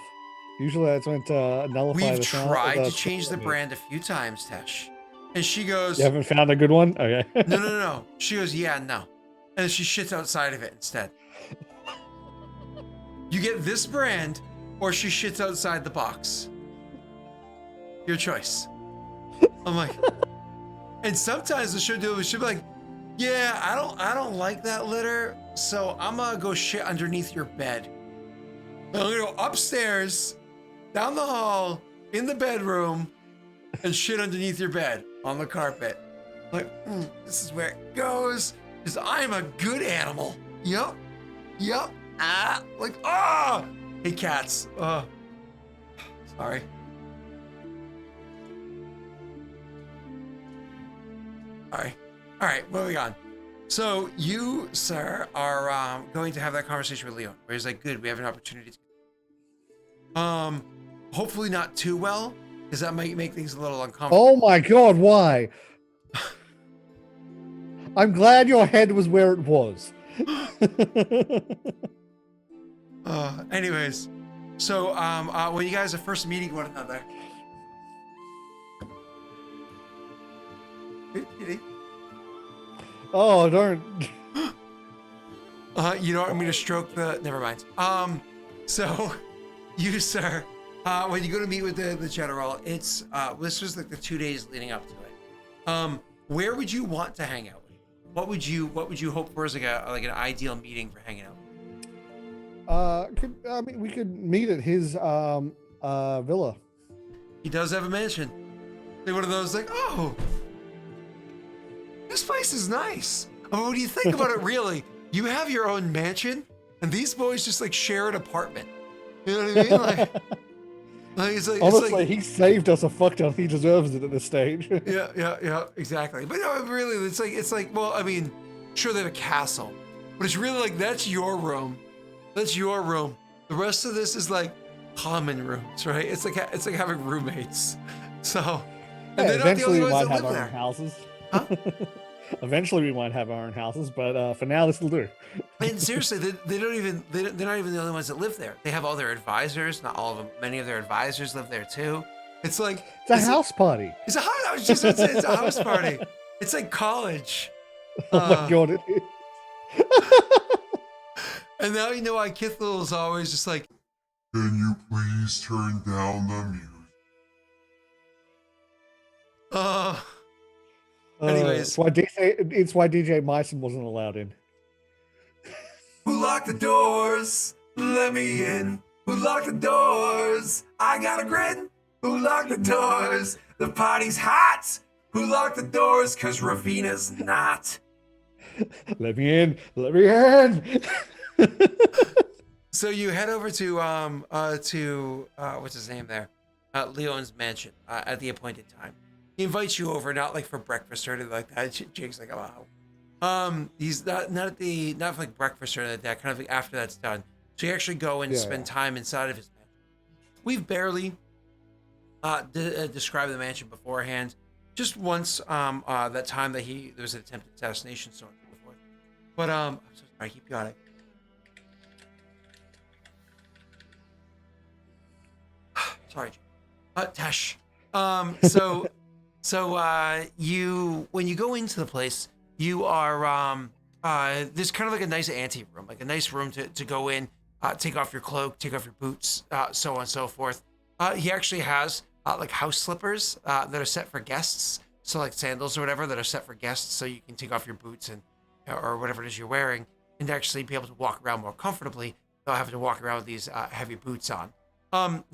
Usually that's meant to nullify we've the sound. tried to change the brand a few times, Tesh. And she goes, you haven't found a good one? Okay. No. She goes, yeah, no. And she shits outside of it instead. You get this brand, or she shits outside the box. Your choice. I'm like, and sometimes she'll be like, yeah, I don't like that litter, so I'm gonna go shit underneath your bed. I'm gonna go upstairs, down the hall, in the bedroom, and shit underneath your bed on the carpet. Like, this is where it goes, because I'm a good animal. Yup. Hey cats. Sorry. All right, moving on. So you, sir, are going to have that conversation with Leon, where he's like, good, we have an opportunity to... Hopefully not too well, because that might make things a little uncomfortable. Oh my God, why? I'm glad your head was where it was. Anyways, so when you guys are first meeting one another... Oh, don't. You don't want me to stroke the... Never mind. So you, sir, when you go to meet with the general, it's this was like the 2 days leading up to it. Where would you want to hang out? What would you hope for as like an ideal meeting for hanging out? We could meet at his villa. He does have a mansion. Like one of those, like, oh, this place is nice. Oh, when you think about it, really, you have your own mansion, and these boys just like share an apartment. You know what I mean? Like honestly, he saved us a fuck ton. He deserves it at this stage. yeah, exactly. But no, really, it's like, well, I mean, sure they have a castle, but it's really like that's your room. That's your room. The rest of this is like common rooms, right? It's like having roommates. So, and they're not the only ones that live there. Houses. Huh? Eventually, we might have our own houses, but for now, this will do. And seriously, they're not even the only ones that live there. They have all their advisors. Not all of them. Many of their advisors live there too. It's like it's a house party. It's a house. I was just going to say it's a house party. It's like college. Oh my God, it is. And now you know why Kithel is always just like, can you please turn down the music? Anyways, it's why DJ Myson wasn't allowed in. Who locked the doors? Let me in. Who locked the doors? I got a grin. Who locked the doors? The party's hot. Who locked the doors? Cause Ravina's not. Let me in. Let me in. So you head over to what's his name there? Leon's mansion at the appointed time. He invites you over, not like for breakfast or anything like that. Jake's like, oh. He's not for like breakfast or anything like that, kind of like after that's done. So you actually go and spend time inside of his mansion. We've barely described the mansion beforehand. Just once, that time that there was an attempted assassination, so on and so forth. But I'm so sorry, I keep yawning. Sorry, Tash. You when you go into the place, you are there's kind of like a nice ante room, like a nice room to go in, take off your cloak, take off your boots, so on and so forth. He actually has like house slippers that are set for guests, so like sandals or whatever that are set for guests, so you can take off your boots and or whatever it is you're wearing, and actually be able to walk around more comfortably without having to walk around with these heavy boots on.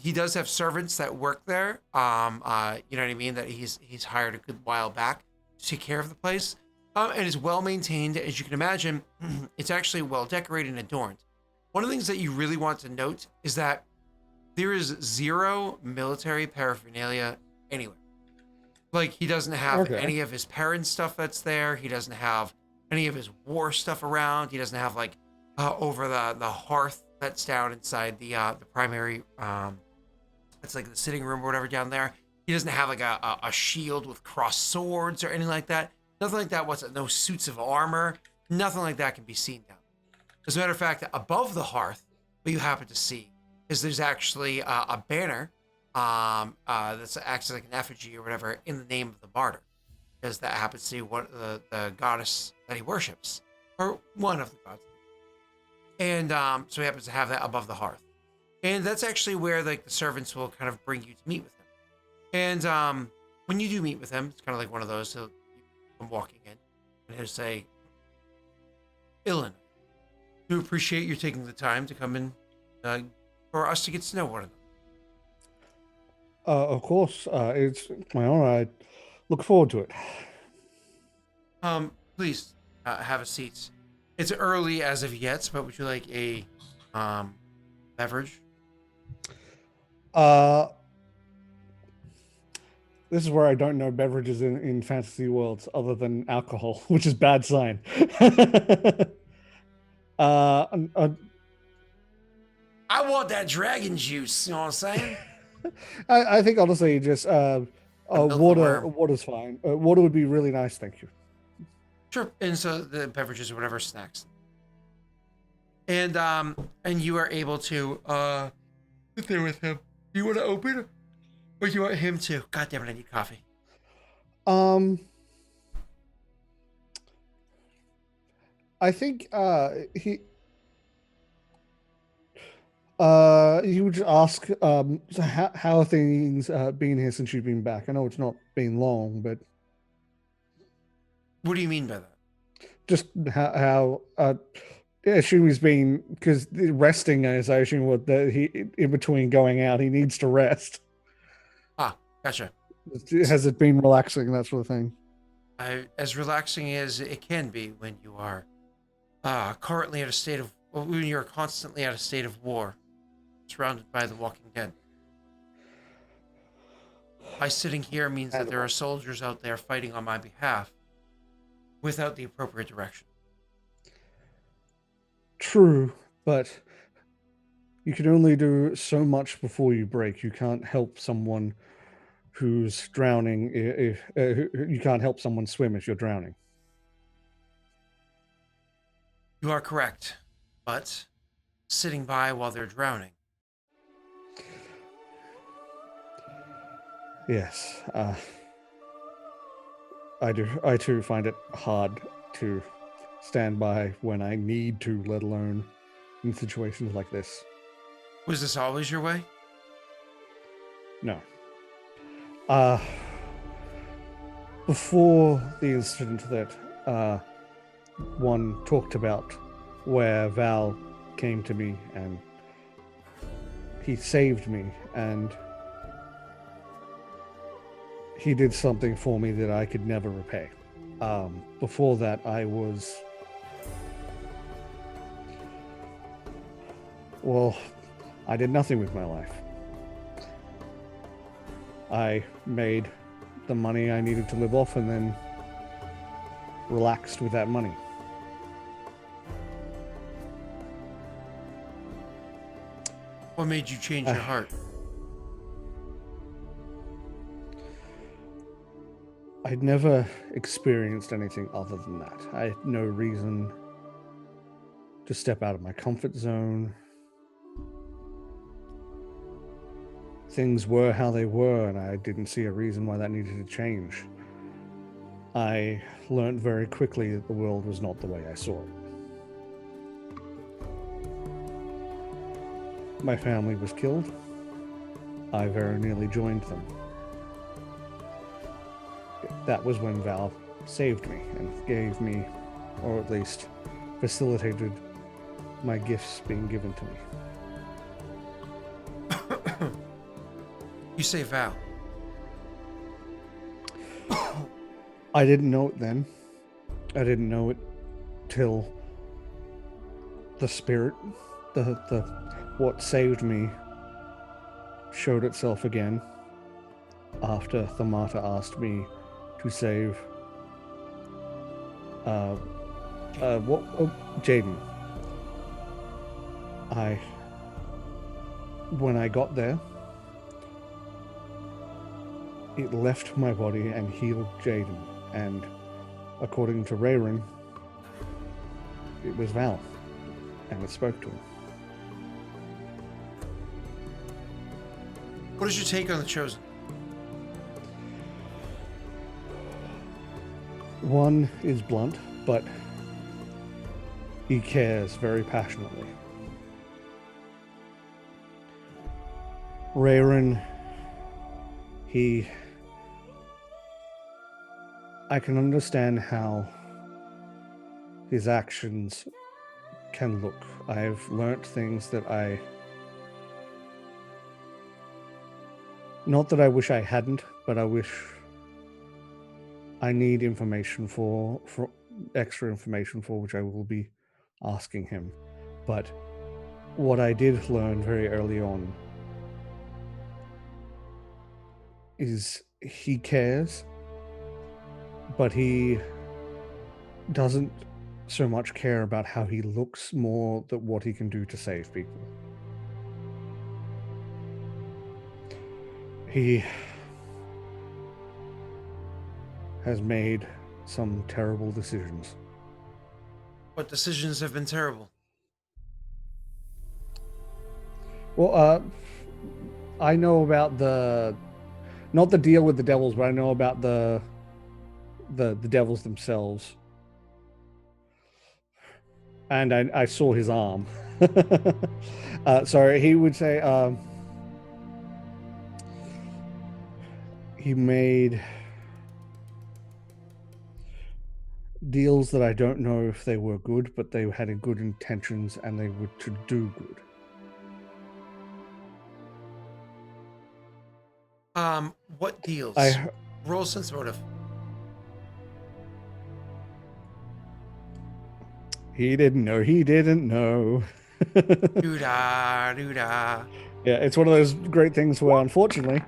He does have servants that work there. You know what I mean? That he's hired a good while back to take care of the place, and is well maintained, as you can imagine. It's actually well decorated and adorned. One of the things that you really want to note is that there is zero military paraphernalia anywhere. Like, he doesn't have any of his parents' stuff that's there. He doesn't have any of his war stuff around. He doesn't have like over the hearth that's down inside the primary it's like the sitting room or whatever down there. He doesn't have like a shield with crossed swords or anything like that. Nothing like that. No suits of armor. Nothing like that can be seen down there. As a matter of fact, above the hearth, what you happen to see is there's actually a banner that acts like an effigy or whatever in the name of the martyr, because that happens to be what the goddess that he worships, or one of the gods. And so he happens to have that above the hearth. And that's actually where like the servants will kind of bring you to meet with him. And when you do meet with him, it's kind of like one of those. So I'm walking in, and he'll say, "Ilan, do appreciate you taking the time to come in for us to get to know one another." Of course, it's my honor. I look forward to it. Please have a seat. It's early as of yet, but would you like a beverage? This is where I don't know beverages in fantasy worlds other than alcohol, which is bad sign. I want that dragon juice. You know what I'm saying? I think honestly, just water's fine. Water would be really nice, thank you. Sure. And so the beverages or whatever snacks. And you are able to sit there with him. Do you want to open, or do you want him to? God damn it! I need coffee. I think he would ask so how are things been here since you've been back? I know it's not been long, but what do you mean by that? Just how I assume he's been, because resting, as I assume what he in between going out, he needs to rest. Ah, gotcha. Has it been relaxing, that sort of thing? As relaxing as it can be when you are currently at a state of, when you're constantly at a state of war, surrounded by the Walking Dead. My sitting here means that there are soldiers out there fighting on my behalf without the appropriate direction. True, but you can only do so much before you break. You can't help someone who's drowning if you can't help someone swim if you're drowning. You are correct, but sitting by while they're drowning. Yes, I do. I too find it hard to stand by when I need to, let alone in situations like this. Was this always your way? No. Before the incident that one talked about, where Val came to me and he saved me, and he did something for me that I could never repay. Before that, I did nothing with my life. I made the money I needed to live off and then relaxed with that money. What made you change your heart? I'd never experienced anything other than that. I had no reason to step out of my comfort zone. Things were how they were, and I didn't see a reason why that needed to change. I learned very quickly that the world was not the way I saw it. My family was killed. I very nearly joined them. That was when Val saved me and gave me, or at least facilitated, my gifts being given to me. You say Val. I didn't know it then. I didn't know it till the spirit, what saved me, showed itself again after the martyr asked me to save Jaden. When I got there, it left my body and healed Jaden, and according to Rayron, it was Val, and it spoke to him. What is your take on the Chosen? One is blunt, but he cares very passionately. Rayron, I can understand how his actions can look. I've learnt things that not that I wish I hadn't, but I need information for extra information for which I will be asking him. But what I did learn very early on is he cares, but he doesn't so much care about how he looks, more than what he can do to save people. He has made some terrible decisions. What decisions have been terrible? Well, I know about not the deal with the devils, but I know about the devils themselves. And I saw his arm. Sorry, he would say he made deals that I don't know if they were good, but they had good intentions and they were to do good. What deals? Roll sense motive. He didn't know. Doo-dah, doo-dah. Yeah, it's one of those great things where, unfortunately...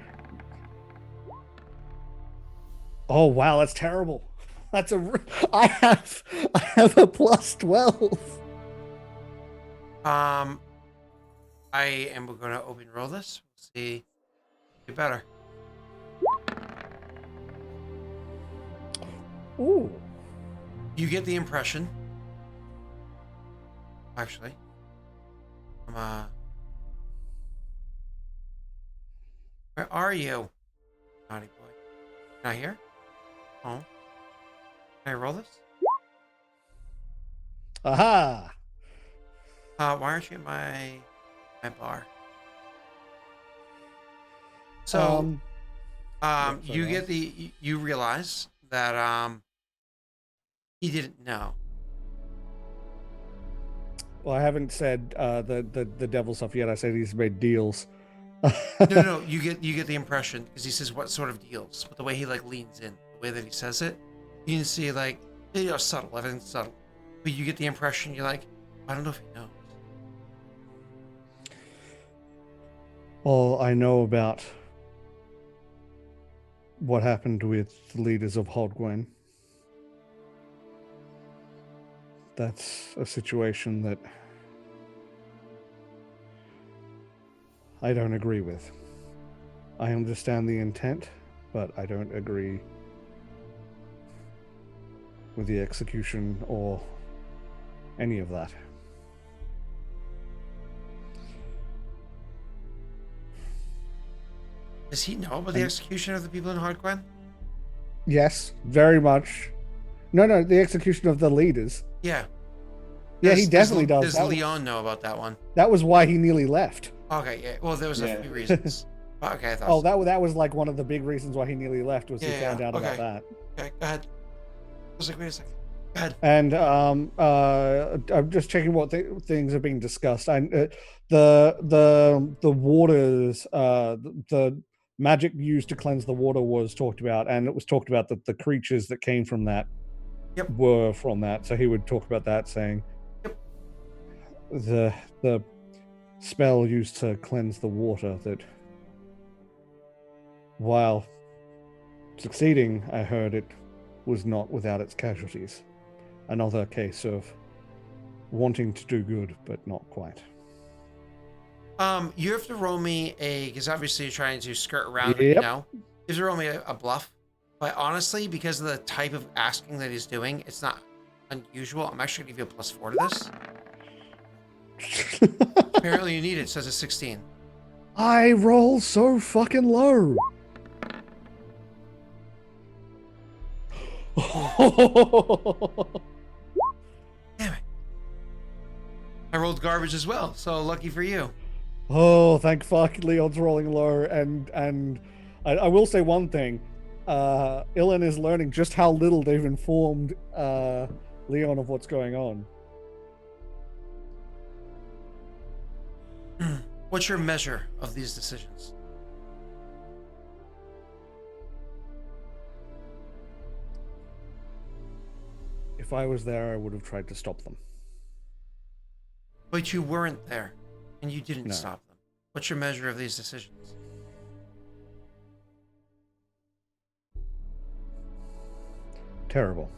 Oh, wow, that's terrible. I have a plus 12. I am going to open roll this. We'll see. Get better. Ooh. You get the impression. Actually. Where are you? Naughty boy. Not here? Oh. Can I roll this? Aha! Why aren't you in my bar? So, you realize that he didn't know. Well, I haven't said the devil stuff yet. I said he's made deals. No. You get the impression because he says what sort of deals, but the way he like leans in, the way that he says it, you can see like subtle, everything's subtle, but you get the impression you're like, I don't know if he knows. All I know about what happened with the leaders of Hodgwen. That's a situation that I don't agree with. I understand the intent, but I don't agree with the execution or any of that. Does he know about the execution of the people in Hardgwen? Yes, very much. No, the execution of the leaders. Yeah. Yeah, he definitely does. Does Leon know about that one? That was why he nearly left. Okay, yeah. Well, there was a few reasons. Okay, I thought. Oh, that was like one of the big reasons why he nearly left was he found out about that. Okay, go ahead. I was like, wait a second. Go ahead. And I'm just checking what things are being discussed. The waters, the magic used to cleanse the water was talked about, and it was talked about that the creatures that came from that were from that. So he would talk about that, saying the spell used to cleanse the water, that while succeeding, I heard it was not without its casualties. Another case of wanting to do good, but not quite. You have to roll me because obviously you're trying to skirt around it, you know? You have to roll me a bluff. But honestly, because of the type of asking that he's doing, it's not unusual. I'm actually going to give you a +4 to this. Apparently you need it. It says a 16. I roll so fucking low. Damn it. I rolled garbage as well, so lucky for you. Oh, thank fuck, Leon's rolling low, and I will say one thing. Ilan is learning just how little they've informed Leon of what's going on. What's your measure of these decisions? If I was there, I would have tried to stop them. But you weren't there, and you didn't stop them. What's your measure of these decisions? Terrible.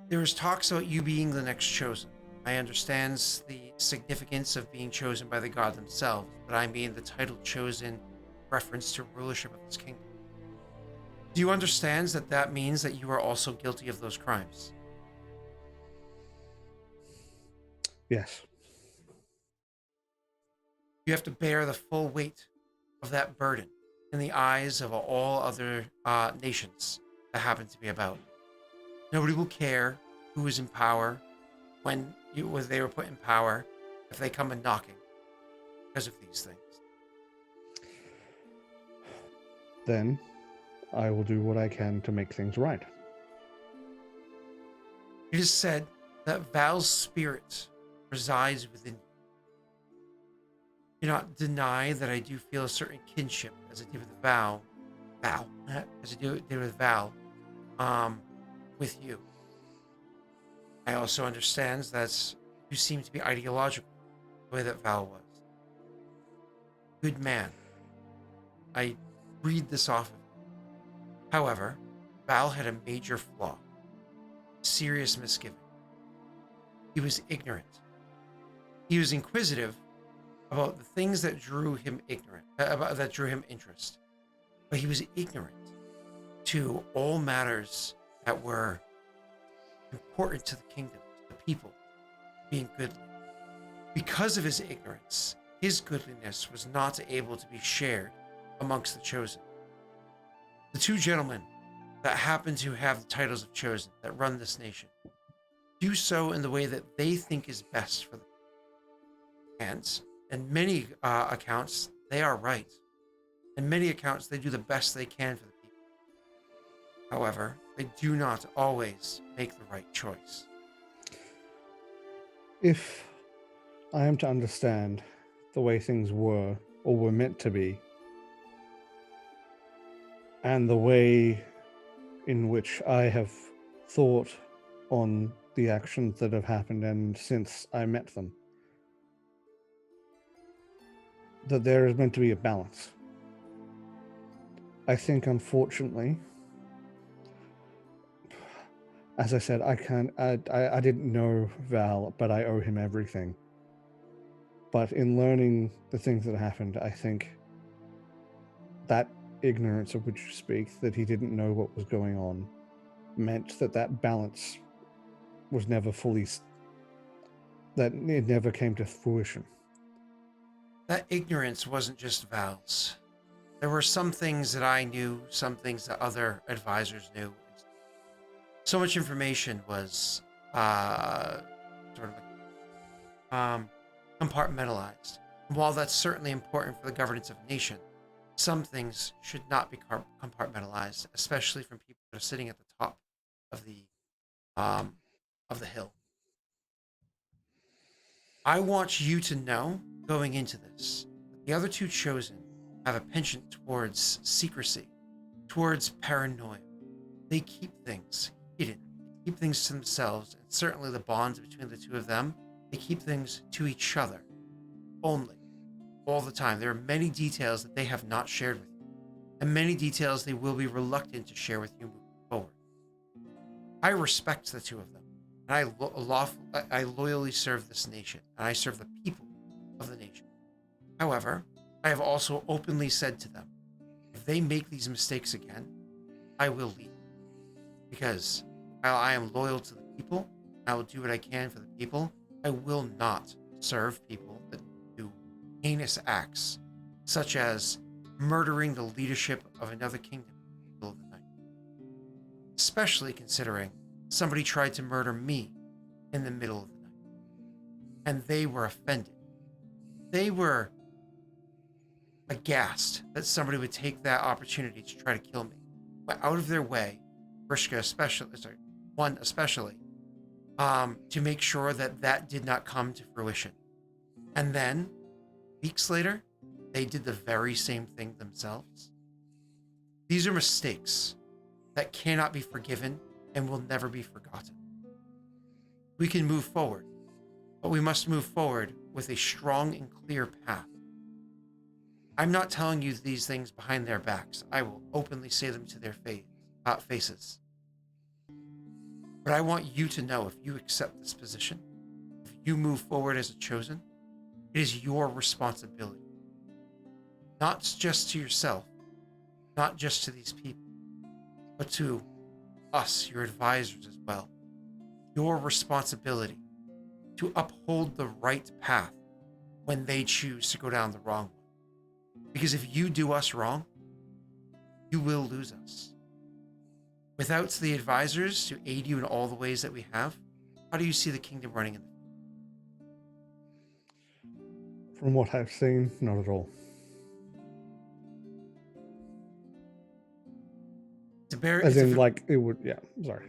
There was talks about you being the next chosen. I understand the significance of being chosen by the god themselves, but I mean the title chosen reference to rulership of this kingdom. Do you understand that that means that you are also guilty of those crimes? Yes. You have to bear the full weight of that burden in the eyes of all other nations that happen to be about. Nobody will care who is in power when they were put in power if they come in knocking because of these things. Then I will do what I can to make things right. It is said that Val's spirit resides within you. Do not deny that I do feel a certain kinship as I did with Val, as I did with Val, with you. I also understand that you seem to be ideological, the way that Val was. Good man. I read this off of you. However, Val had a major flaw, serious misgiving. He was ignorant. He was inquisitive about the things that drew him interest. But he was ignorant to all matters that were important to the kingdom, to the people, being goodly. Because of his ignorance, his goodliness was not able to be shared amongst the chosen. The two gentlemen that happen to have the titles of chosen, that run this nation, do so in the way that they think is best for them. And in many accounts, they are right. In many accounts, they do the best they can for the people. However, they do not always make the right choice. If I am to understand the way things were or were meant to be, and the way in which I have thought on the actions that have happened and since I met them, that there is meant to be a balance. I think, unfortunately, as I said, I didn't know Val, but I owe him everything. But in learning the things that happened, I think that ignorance of which you speak, that he didn't know what was going on, meant that that balance was never fully, that it never came to fruition. That ignorance wasn't just Val's. There were some things that I knew, some things that other advisors knew. So much information was sort of compartmentalized. And while that's certainly important for the governance of a nation, some things should not be compartmentalized, especially from people that are sitting at the top of the hill. I want you to know, going into this, that the other two chosen have a penchant towards secrecy, towards paranoia. They keep things hidden, they keep things to themselves, and certainly the bonds between the two of them, they keep things to each other only, all the time. There are many details that they have not shared with you, and many details they will be reluctant to share with you moving forward. I respect the two of them, and I loyally serve this nation, and I serve the people of the nation. However, I have also openly said to them, if they make these mistakes again, I will leave. Because while I am loyal to the people, I will do what I can for the people, I will not serve people that do heinous acts, such as murdering the leadership of another kingdom in the middle of the night. Especially considering somebody tried to murder me in the middle of the night. And they were offended. They were aghast that somebody would take that opportunity to try to kill me. Went out of their way, Vrishka especially, to make sure that that did not come to fruition. And then, weeks later, they did the very same thing themselves. These are mistakes that cannot be forgiven and will never be forgotten. We can move forward, but we must move forward with a strong and clear path. I'm not telling you these things behind their backs. I will openly say them to their faces. But I want you to know, if you accept this position, if you move forward as a chosen, it is your responsibility. Not just to yourself, not just to these people, but to us, your advisors as well. Your responsibility to uphold the right path when they choose to go down the wrong one. Because if you do us wrong, you will lose us. Without the advisors to aid you in all the ways that we have, how do you see the kingdom running in the future? From what I've seen, not at all. As in, like, it would, yeah, sorry.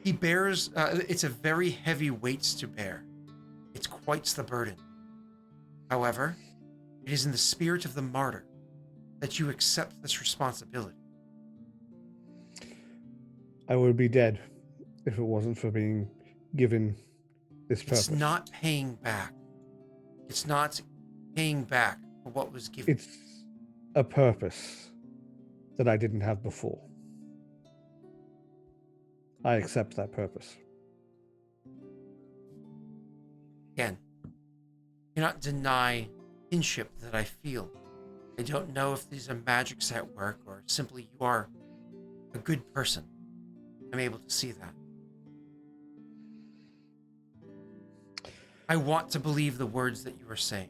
He bears, it's a very heavy weight to bear. It's quite the burden. However, it is in the spirit of the martyr that you accept this responsibility. I would be dead if it wasn't for being given this purpose. It's not paying back. It's not paying back for what was given. It's a purpose that I didn't have before. I accept that purpose. Again, I cannot deny kinship that I feel. I don't know if these are magics at work or simply you are a good person. I'm able to see that. I want to believe the words that you are saying.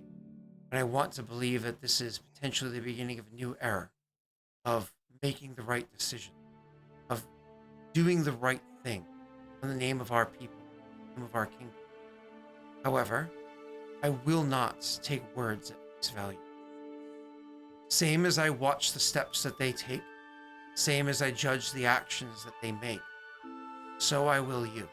And I want to believe that this is potentially the beginning of a new era of making the right decision, of doing the right thing in the name of our people, in the name of our kingdom. However, I will not take words at face value. Same as I watch the steps that they take, same as I judge the actions that they make, so I will you.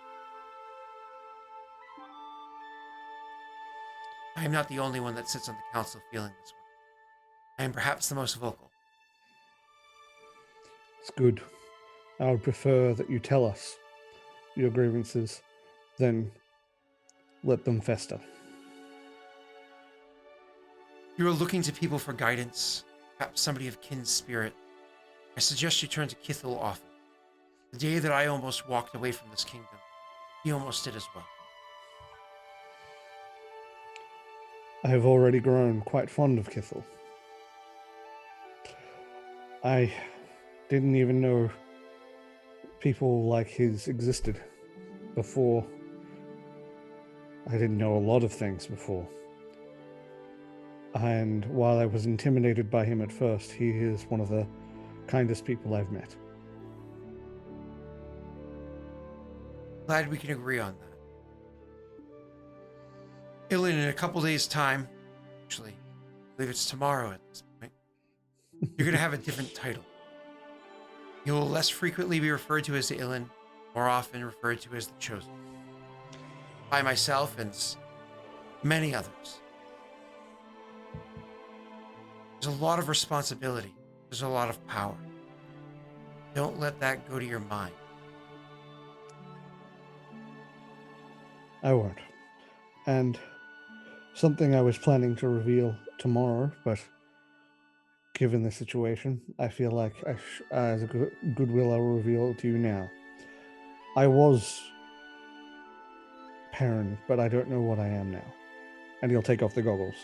I am not the only one that sits on the council feeling this way. I am perhaps the most vocal. It's good. I would prefer that you tell us your grievances than let them fester. You are looking to people for guidance, perhaps somebody of kin spirit. I suggest you turn to Kithil often. The day that I almost walked away from this kingdom, he almost did as well. I have already grown quite fond of Kithil. I didn't even know people like his existed before. I didn't know a lot of things before. And while I was intimidated by him at first, he is one of the kindest people I've met. Glad we can agree on that. Ilan, in a couple days' time, actually, I believe it's tomorrow at this point, you're going to have a different title. You will less frequently be referred to as the Ilan, more often referred to as the Chosen. By myself and many others. There's a lot of responsibility. There's a lot of power. Don't let that go to your mind. I won't. And something I was planning to reveal tomorrow, but given the situation, I feel like as a goodwill, I'll reveal it to you now. I was Perrin, but I don't know what I am now. And he'll take off the goggles.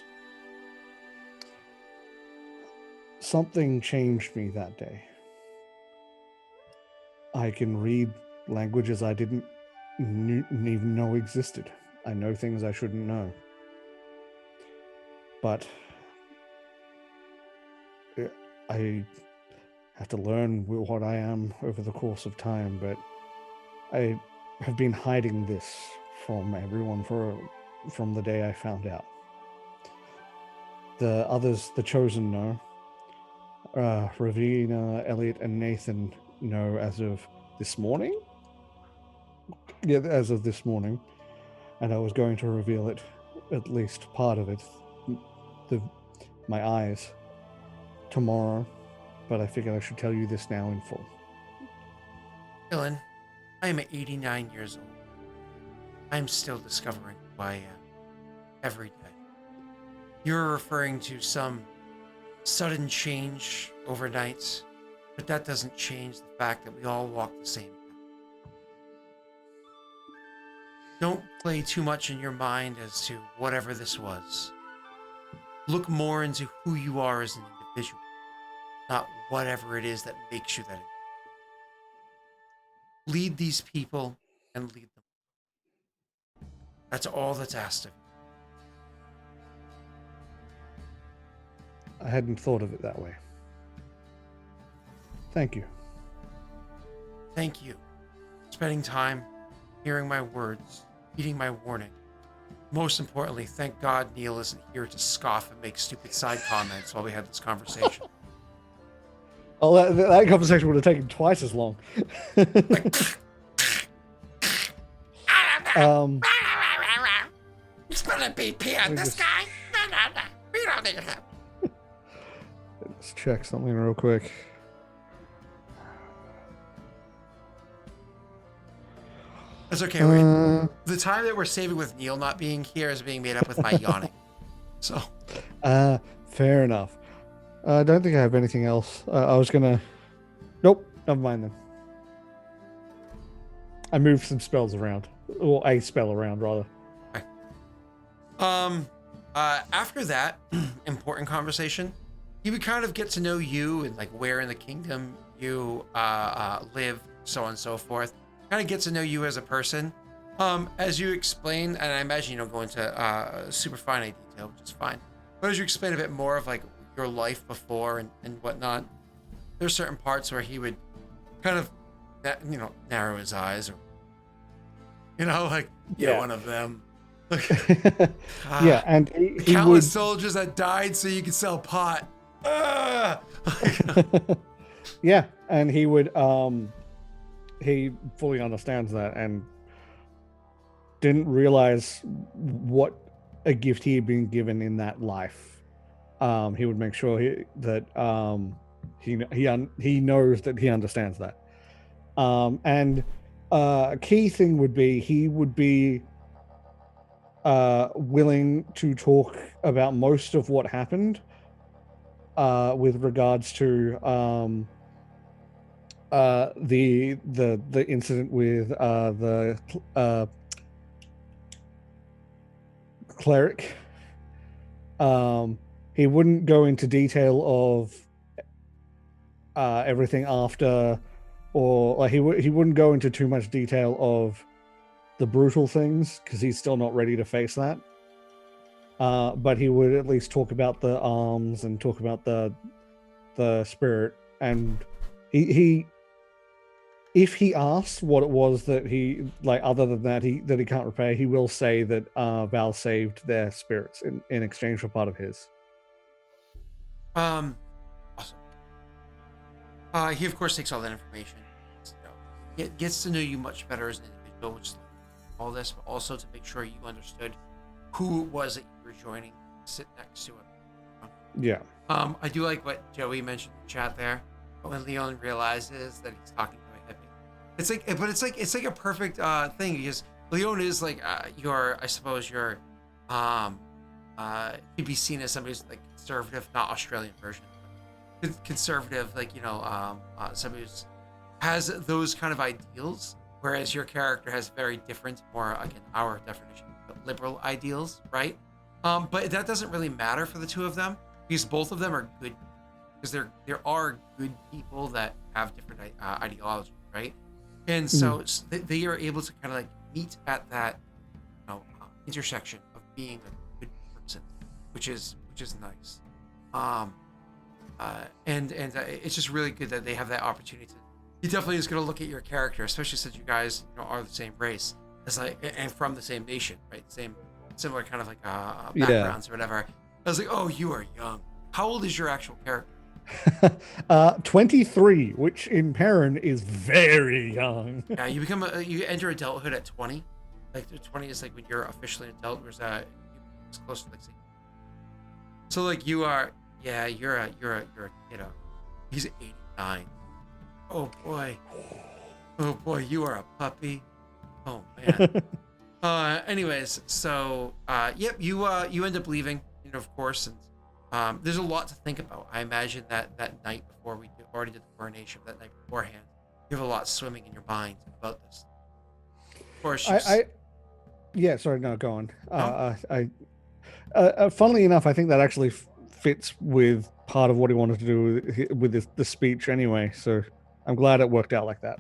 Something changed me that day. I can read languages I didn't even know existed. I know things I shouldn't know. But I have to learn what I am over the course of time, but I have been hiding this from everyone from the day I found out. The others, the Chosen, know. Ravina, Elliot, and Nathan know as of this morning? Yeah, as of this morning. And I was going to reveal it, at least part of it, my eyes, tomorrow, but I figured I should tell you this now in full. Dylan, I am 89 years old. I am still discovering who I am every day. You're referring to some sudden change overnight, but that doesn't change the fact that we all walk the same path. Don't play too much in your mind as to whatever this was. Look more into who you are as an individual, not whatever it is that makes you that individual. Lead these people and lead them. That's all that's asked of you. I hadn't thought of it that way. Thank you. Thank you. Spending time, hearing my words, heeding my warning. Most importantly, thank God Neil isn't here to scoff and make stupid side comments while we have this conversation. Oh, that conversation would have taken twice as long. He's gonna BP on this guy. No. We don't need him. Let's check something real quick. That's okay. The time that we're saving with Neil not being here is being made up with my yawning. So. Fair enough. I don't think I have anything else. I was gonna. Nope. Never mind then. I moved some spells around, or a spell around rather. Okay. After that important conversation, he would kind of get to know you and like where in the kingdom you live, so on and so forth. Kind of get to know you as a person. As you explain, and I imagine you don't go into super finite detail, which is fine. But as you explain a bit more of like your life before and whatnot, there's certain parts where he would kind of, narrow his eyes, or like you're one of them. Yeah, and he countless would... soldiers that died so you could sell pot. Yeah, And he would he fully understands that and didn't realize what a gift he had been given in that life. He would make sure that he knows that he understands that. And a key thing would be he would be willing to talk about most of what happened with regards to the incident with the cleric. He wouldn't go into detail of everything after, or like he wouldn't go into too much detail of the brutal things because he's still not ready to face that. But he would at least talk about the arms and talk about the spirit. And he if he asks what it was that he like, other than that he can't repair, he will say that Val saved their spirits in exchange for part of his. Awesome. He of course takes all that information. Gets to know you much better as an individual, which is all this, but also to make sure you understood who it was that you were joining, sit next to him. Yeah. I do like what Joey mentioned in the chat there. But when Leon realizes that he's talking to a hippie, it's like a perfect thing because Leon is like I suppose your he'd be seen as somebody who's like conservative, not Australian version, but conservative, like somebody who's has those kind of ideals, whereas your character has very different, more again our definition, but liberal ideals, right? But that doesn't really matter for the two of them because both of them are good, because there are good people that have different ideologies, right? And so they are able to kind of like meet at that intersection of being a good person, which is nice. And it's just really good that they have that opportunity to. He definitely is going to look at your character, especially since you guys are the same race, as like and from the same nation, right? Similar kind of like backgrounds or whatever. I was like, oh, you are young. How old is your actual character? 23, which in Perrin is very young. Yeah, you enter adulthood at 20. Like 20 is like when you're officially an adult, whereas it's close to like 16. So like you are, yeah, you're a kiddo. He's 89. Oh boy, you are a puppy. Oh man. Anyways, so yep, you end up leaving, of course, and there's a lot to think about. I imagine that night before we already did the coronation, that night beforehand, you have a lot swimming in your mind about this. Of course, yeah, sorry, no, go on. No? Funnily enough, I think that actually fits with part of what he wanted to do with the speech anyway. So I'm glad it worked out like that.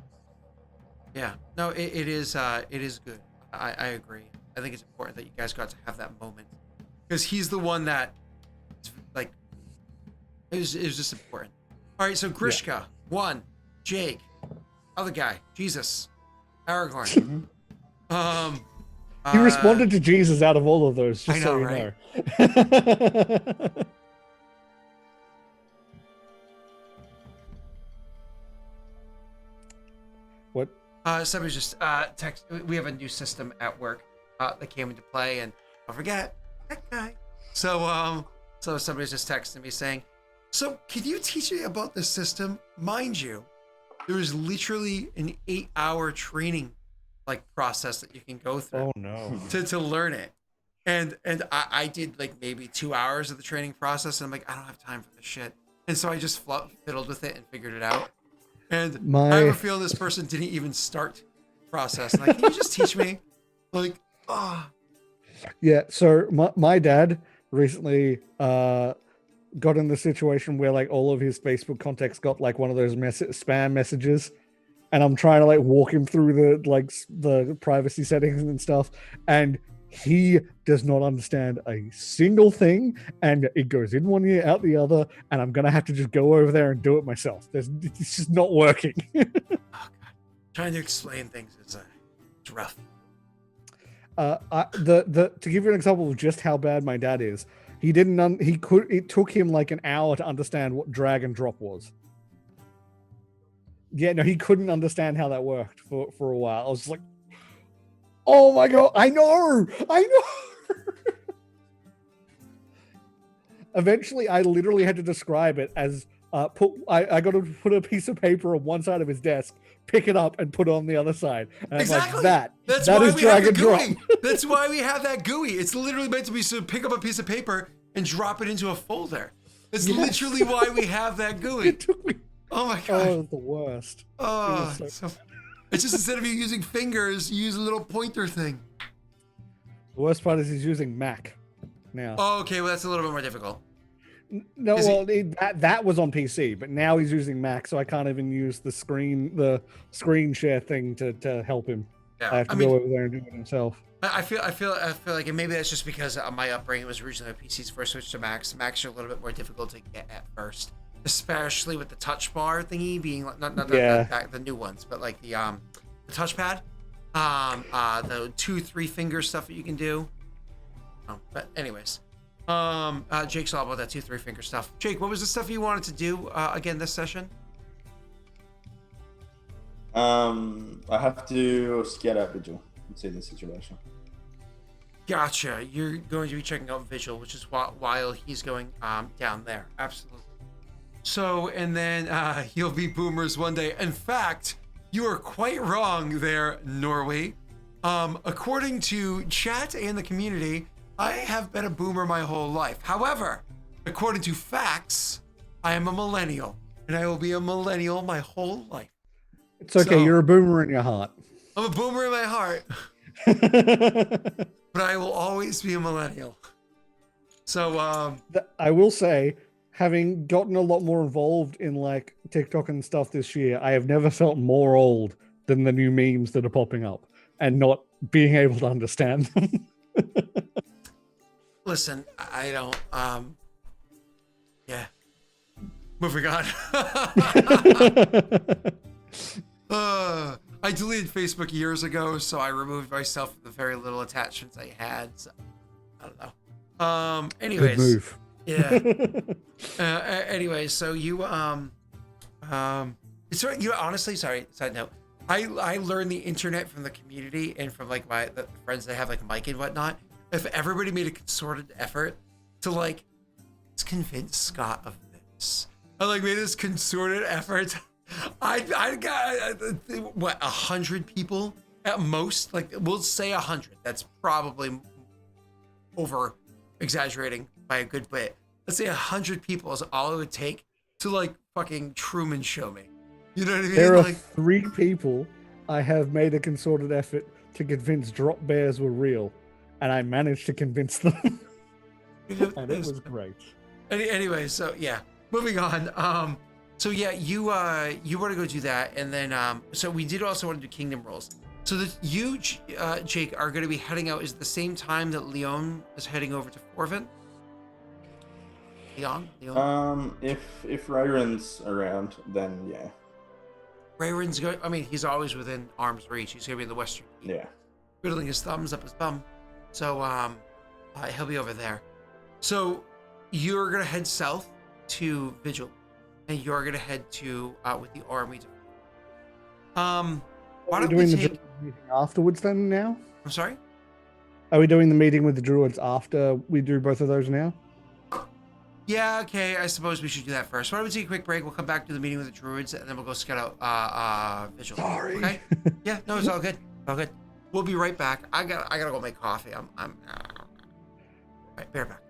Yeah, no, it is good. I agree. I think it's important that you guys got to have that moment because he's the one that, like, it was just important. All right, so Grishka, 1, Jake, other guy, Jesus, Aragorn. He responded to Jesus out of all of those, just I know, so you right? know. What? Somebody's just text. We have a new system at work that came into play, and don't forget that guy. So somebody's just texting me saying, "So can you teach me about this system?" Mind you, there is literally an 8-hour training process that you can go through. Oh no! To learn it, and I did like maybe 2 hours of the training process, and I'm like, I don't have time for this shit, and so I just fiddled with it and figured it out. And I have a feeling this person didn't even start the process. Like, can you just teach me? Like, Yeah, so my dad recently got in the situation where like all of his Facebook contacts got like one of those spam messages, and I'm trying to like walk him through the privacy settings and stuff, and he does not understand a single thing, and it goes in one ear out the other, and I'm gonna have to just go over there and do it myself. It's just not working. Oh God. Trying to explain things is it's rough. To give you an example of just how bad my dad is, it took him like an hour to understand what drag and drop was. Yeah, no, he couldn't understand how that worked for a while. I was like, oh my god, I know. Eventually, I literally had to describe it as I got to put a piece of paper on one side of his desk, pick it up, and put it on the other side. And Exactly. I'm like, That's that why is we have drag the and drop. GUI. That's why we have that GUI. It's literally meant to be so pick up a piece of paper and drop it into a folder. That's literally why we have that GUI. It took me. Oh my Oh, god. it was the worst. Oh, It was it's just instead of you using fingers, you use a little pointer thing. The worst part is he's using Mac now. Oh, okay, well that's a little bit more difficult. No, Is well, that was on PC, but now he's using Mac, so I can't even use the screen share thing to help him. Yeah, I have to go over there and do it himself. I feel like, and maybe that's just because my upbringing was originally on PCs first switched to Macs. Macs are a little bit more difficult to get at first, especially with the touch bar thingy being like not the new ones, but like the touchpad, the 2-3 finger stuff that you can do. But anyways, Jake's all about that 2-3 finger stuff. Jake, what was the stuff you wanted to do again this session? I have to get out Vigil and see the situation. Gotcha. You're going to be checking out Vigil, which is while he's going down there. Absolutely. So, and then you'll be boomers one day. In fact, you are quite wrong there, Norway. According to chat and the community, I have been a boomer my whole life. However, according to facts, I am a millennial, and I will be a millennial my whole life. It's okay. You're a boomer in your heart. I'm a boomer in my heart, but I will always be a millennial. So, I will say, having gotten a lot more involved in like TikTok and stuff this year, I have never felt more old than the new memes that are popping up and not being able to understand them. Listen, I don't, yeah. Moving on. I deleted Facebook years ago, so I removed myself from the very little attachments I had. So I don't know. Anyways, good move. Yeah. Anyways, so you you honestly, sorry, side note. I learned the internet from the community and from like the friends that have like Mike and whatnot. If everybody made a concerted effort to like, let's convince Scott of this, I like made this concerted effort. I got what 100 people at most. Like we'll say 100. That's probably over exaggerating by a good bit. Let's say 100 people is all it would take to like fucking Truman Show me. You know what I mean? There are like 3 people I have made a concerted effort to convince drop bears were real, and I managed to convince them. And it was great. Anyway, so yeah, moving on. So yeah, you want to go do that, and then so we did also want to do kingdom rolls. So that you, Jake, are going to be heading out is the same time that Leon is heading over to Forvin. Leon. If Ryron's around, then yeah. Rayron's going. I mean, he's always within arm's reach. He's going to be in the Western. Yeah. Twiddling his thumbs up his bum. So he'll be over there. So you're gonna head south to Vigil, and you're gonna head to with the army. Why don't we take the meeting afterwards then? Now, I'm sorry. Are we doing the meeting with the druids after we do both of those now? Yeah, okay. I suppose we should do that first. Why don't we take a quick break? We'll come back to the meeting with the druids, and then we'll go scout out Vigil. Sorry. Okay. Yeah. No, it's all good. All good. We'll be right back. I gotta go make coffee. I'm. Right, bear back.